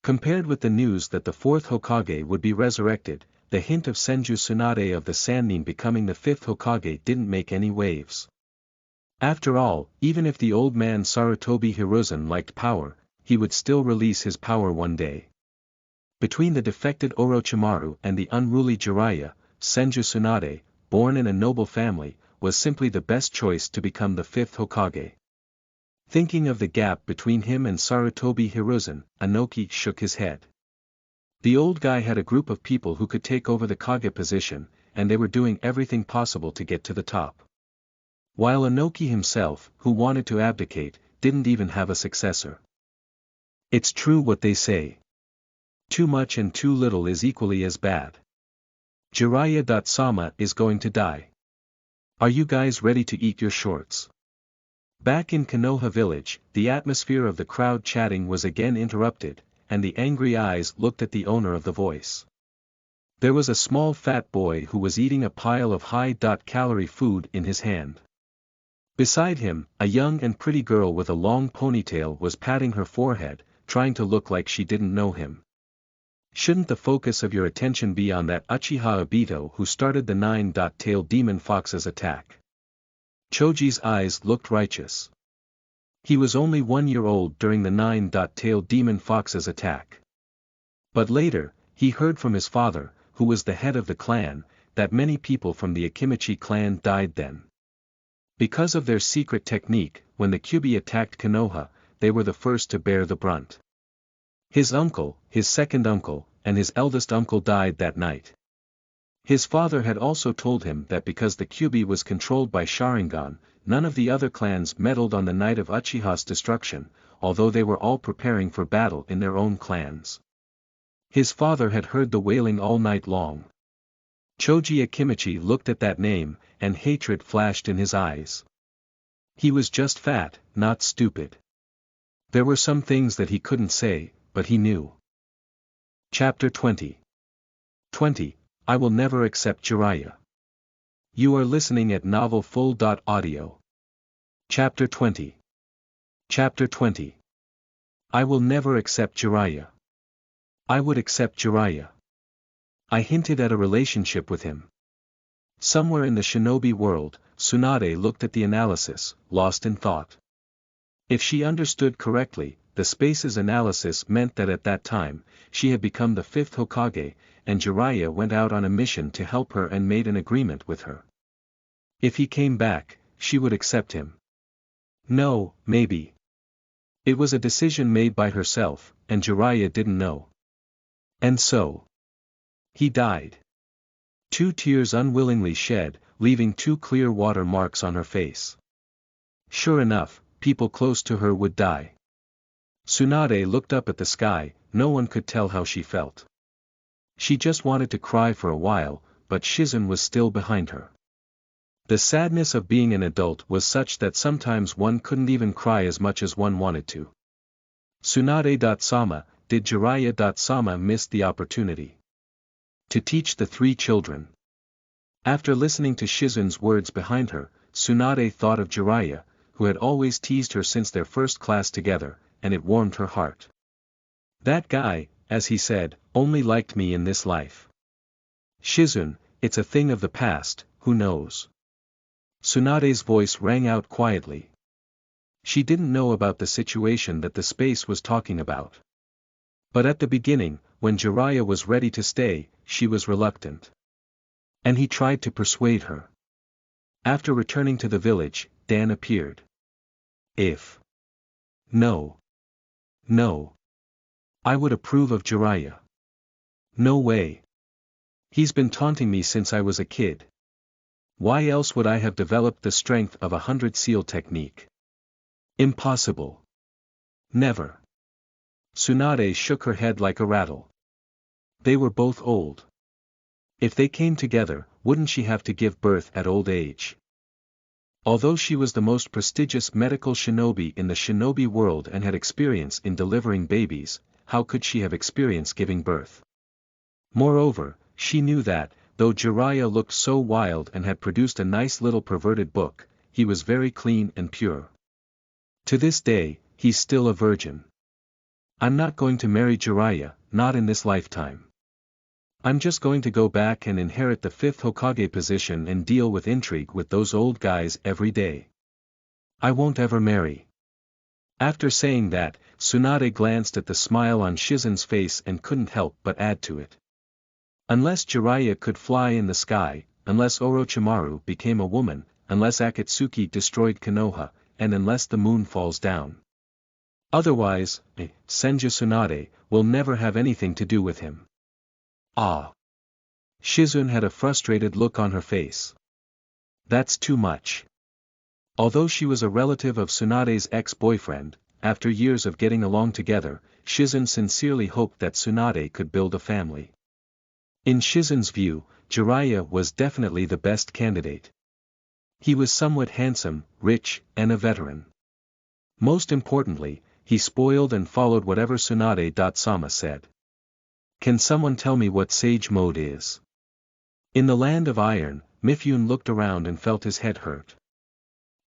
S1: Compared with the news that the 4th Hokage would be resurrected, the hint of Senju Tsunade of the Sannin becoming the 5th Hokage didn't make any waves. After all, even if the old man Sarutobi Hiruzen liked power, he would still release his power one day. Between the defected Orochimaru and the unruly Jiraiya, Senju Tsunade, born in a noble family, was simply the best choice to become the 5th Hokage. Thinking of the gap between him and Sarutobi Hiruzen, Anoki shook his head. The old guy had a group of people who could take over the Kage position, and they were doing everything possible to get to the top. While Anoki himself, who wanted to abdicate, didn't even have a successor. It's true what they say. Too much and too little is equally as bad. Jiraiya-sama is going to die. Are you guys ready to eat your shorts? Back in Konoha village, the atmosphere of the crowd chatting was again interrupted, and the angry eyes looked at the owner of the voice. There was a small fat boy who was eating a pile of high-calorie food in his hand. Beside him, a young and pretty girl with a long ponytail was patting her forehead, trying to look like she didn't know him. Shouldn't the focus of your attention be on that Uchiha Obito who started the 9-tailed demon fox's attack? Choji's eyes looked righteous. He was only 1 year old during the 9-tailed demon fox's attack. But later, he heard from his father, who was the head of the clan, that many people from the Akimichi clan died then. Because of their secret technique, when the Kyuubi attacked Konoha, they were the first to bear the brunt. His uncle, his second uncle, and his eldest uncle died that night. His father had also told him that because the Kyuubi was controlled by Sharingan, none of the other clans meddled on the night of Uchiha's destruction, although they were all preparing for battle in their own clans. His father had heard the wailing all night long. Choji Akimichi looked at that name, and hatred flashed in his eyes. He was just fat, not stupid. There were some things that he couldn't say, but he knew. Chapter 20. I will never accept Jiraiya. You are listening at novelfull.audio. Chapter 20. I will never accept Jiraiya. I would accept Jiraiya. I hinted at a relationship with him. Somewhere in the shinobi world, Tsunade looked at the analysis, lost in thought. If she understood correctly, the space's analysis meant that at that time, she had become the 5th Hokage, and Jiraiya went out on a mission to help her and made an agreement with her. If he came back, she would accept him. No, maybe. It was a decision made by herself, and Jiraiya didn't know. And so. He died. 2 tears unwillingly shed, leaving 2 clear water marks on her face. Sure enough, people close to her would die. Tsunade looked up at the sky, no one could tell how she felt. She just wanted to cry for a while, but Shizun was still behind her. The sadness of being an adult was such that sometimes one couldn't even cry as much as one wanted to. Tsunade-sama, did Jiraiya-sama miss the opportunity to teach the 3 children? After listening to Shizun's words behind her, Tsunade thought of Jiraiya, who had always teased her since their first class together, and it warmed her heart. That guy, as he said, only liked me in this life. Shizun, it's a thing of the past, who knows? Tsunade's voice rang out quietly. She didn't know about the situation that the space was talking about. But at the beginning, when Jiraiya was ready to stay, she was reluctant. And he tried to persuade her. After returning to the village, Dan appeared. No. I would approve of Jiraiya. No way. He's been taunting me since I was a kid. Why else would I have developed the strength of 100 seal technique? Impossible. Never. Tsunade shook her head like a rattle. They were both old. If they came together, wouldn't she have to give birth at old age? Although she was the most prestigious medical shinobi in the shinobi world and had experience in delivering babies, how could she have experience giving birth? Moreover, she knew that, though Jiraiya looked so wild and had produced a nice little perverted book, he was very clean and pure. To this day, he's still a virgin. I'm not going to marry Jiraiya, not in this lifetime. I'm just going to go back and inherit the 5th Hokage position and deal with intrigue with those old guys every day. I won't ever marry. After saying that, Tsunade glanced at the smile on Shizen's face and couldn't help but add to it. Unless Jiraiya could fly in the sky, unless Orochimaru became a woman, unless Akatsuki destroyed Konoha, and unless the moon falls down. Otherwise, Senju Tsunade will never have anything to do with him. Ah. Shizun had a frustrated look on her face. That's too much. Although she was a relative of Tsunade's ex-boyfriend, after years of getting along together, Shizun sincerely hoped that Tsunade could build a family. In Shizun's view, Jiraiya was definitely the best candidate. He was somewhat handsome, rich, and a veteran. Most importantly, he spoiled and followed whatever Tsunade-sama said. Can someone tell me what Sage Mode is? In the Land of Iron, Mifune looked around and felt his head hurt.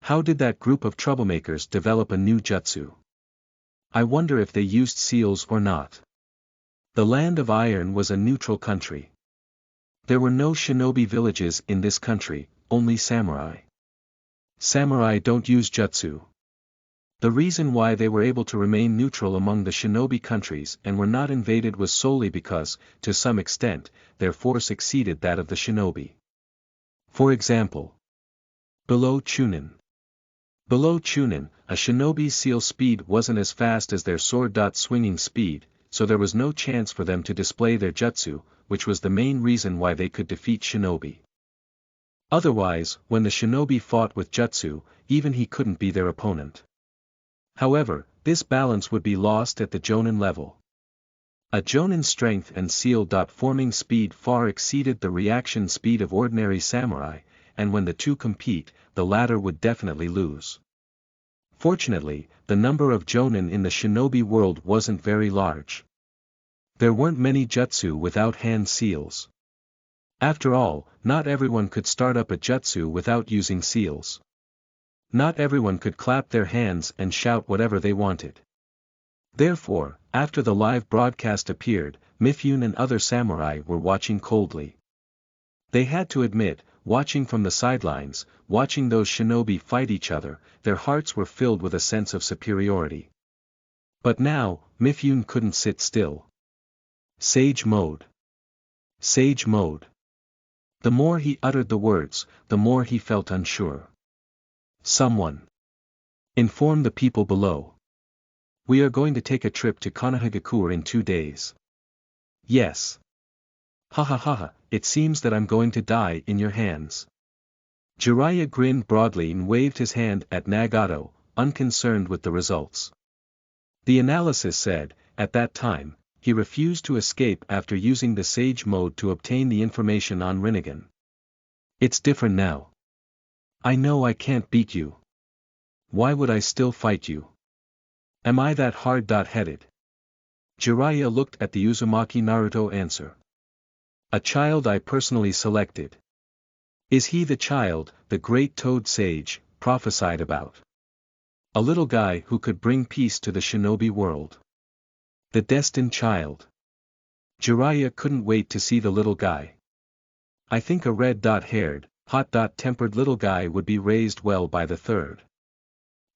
S1: How did that group of troublemakers develop a new jutsu? I wonder if they used seals or not. The Land of Iron was a neutral country. There were no shinobi villages in this country, only samurai. Samurai don't use jutsu. The reason why they were able to remain neutral among the shinobi countries and were not invaded was solely because, to some extent, their force exceeded that of the shinobi. For example, below Chunin. Below Chunin, a shinobi's seal speed wasn't as fast as their sword-swinging speed, so there was no chance for them to display their jutsu, which was the main reason why they could defeat shinobi. Otherwise, when the shinobi fought with jutsu, even he couldn't be their opponent. However, this balance would be lost at the Jonin level. A Jonin's strength and seal-forming speed far exceeded the reaction speed of ordinary samurai, and when the two compete, the latter would definitely lose. Fortunately, the number of Jonin in the shinobi world wasn't very large. There weren't many jutsu without hand seals. After all, not everyone could start up a jutsu without using seals. Not everyone could clap their hands and shout whatever they wanted. Therefore, after the live broadcast appeared, Mifune and other samurai were watching coldly. They had to admit, watching from the sidelines, watching those shinobi fight each other, their hearts were filled with a sense of superiority. But now, Mifune couldn't sit still. Sage Mode. Sage Mode. The more he uttered the words, the more he felt unsure. Someone. Inform the people below. We are going to take a trip to Konohagakure in 2 days. Yes. Ha ha ha ha, it seems that I'm going to die in your hands. Jiraiya grinned broadly and waved his hand at Nagato, unconcerned with the results. The analysis said, at that time, he refused to escape after using the Sage Mode to obtain the information on Rinnegan. It's different now. I know I can't beat you. Why would I still fight you? Am I that hard-headed? Jiraiya looked at the Uzumaki Naruto answer. A child I personally selected. Is he the child, the great Toad Sage, prophesied about? A little guy who could bring peace to the shinobi world. The destined child. Jiraiya couldn't wait to see the little guy. I think a red-haired, hot-tempered little guy would be raised well by the third.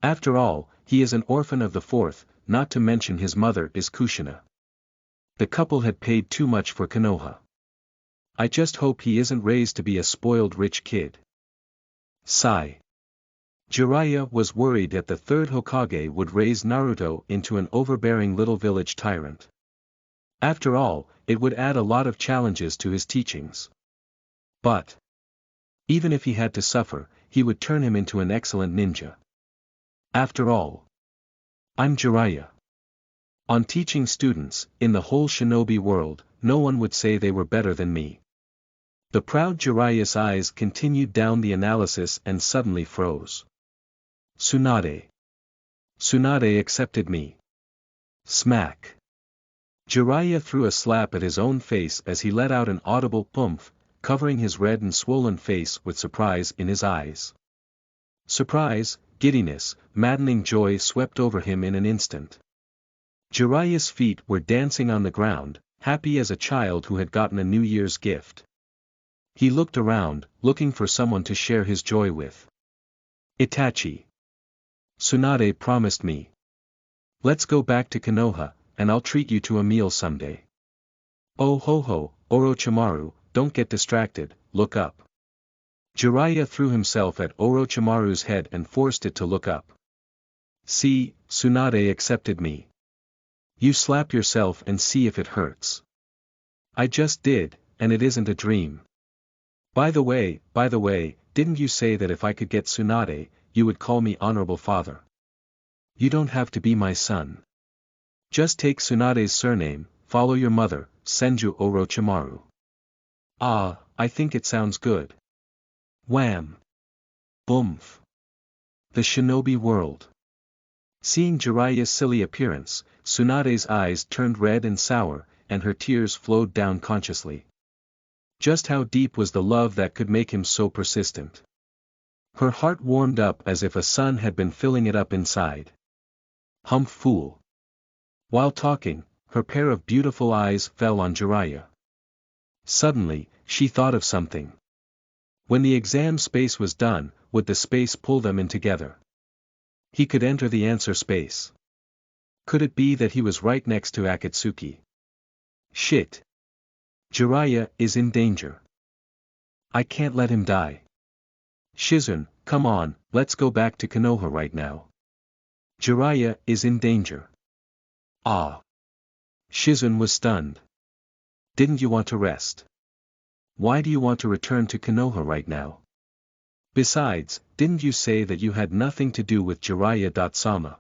S1: After all, he is an orphan of the fourth, not to mention his mother is Kushina. The couple had paid too much for Konoha. I just hope he isn't raised to be a spoiled rich kid. Sigh. Jiraiya was worried that the third Hokage would raise Naruto into an overbearing little village tyrant. After all, it would add a lot of challenges to his teachings. But even if he had to suffer, he would turn him into an excellent ninja. After all, I'm Jiraiya. On teaching students, in the whole shinobi world, no one would say they were better than me. The proud Jiraiya's eyes continued down the analysis and suddenly froze. Tsunade. Tsunade accepted me. Smack. Jiraiya threw a slap at his own face as he let out an audible "poomph," covering his red and swollen face with surprise in his eyes. Surprise, giddiness, maddening joy swept over him in an instant. Jiraiya's feet were dancing on the ground, happy as a child who had gotten a New Year's gift. He looked around, looking for someone to share his joy with. Itachi. Tsunade promised me. Let's go back to Konoha, and I'll treat you to a meal someday. Oh ho ho, Orochimaru, don't get distracted, look up. Jiraiya threw himself at Orochimaru's head and forced it to look up. See, Tsunade accepted me. You slap yourself and see if it hurts. I just did, and it isn't a dream. By the way, didn't you say that if I could get Tsunade, you would call me honorable father? You don't have to be my son. Just take Tsunade's surname, follow your mother, Senju Orochimaru. Ah, I think it sounds good. Wham! Boomph! The shinobi world. Seeing Jiraiya's silly appearance, Tsunade's eyes turned red and sour, and her tears flowed down consciously. Just how deep was the love that could make him so persistent? Her heart warmed up as if a sun had been filling it up inside. Humph fool! While talking, her pair of beautiful eyes fell on Jiraiya. Suddenly, she thought of something. When the exam space was done, would the space pull them in together? He could enter the answer space. Could it be that he was right next to Akatsuki? Shit! Jiraiya is in danger. I can't let him die. Shizune, come on, let's go back to Konoha right now. Jiraiya is in danger. Ah! Shizune was stunned. Didn't you want to rest? Why do you want to return to Konoha right now? Besides, didn't you say that you had nothing to do with Jiraiya-sama?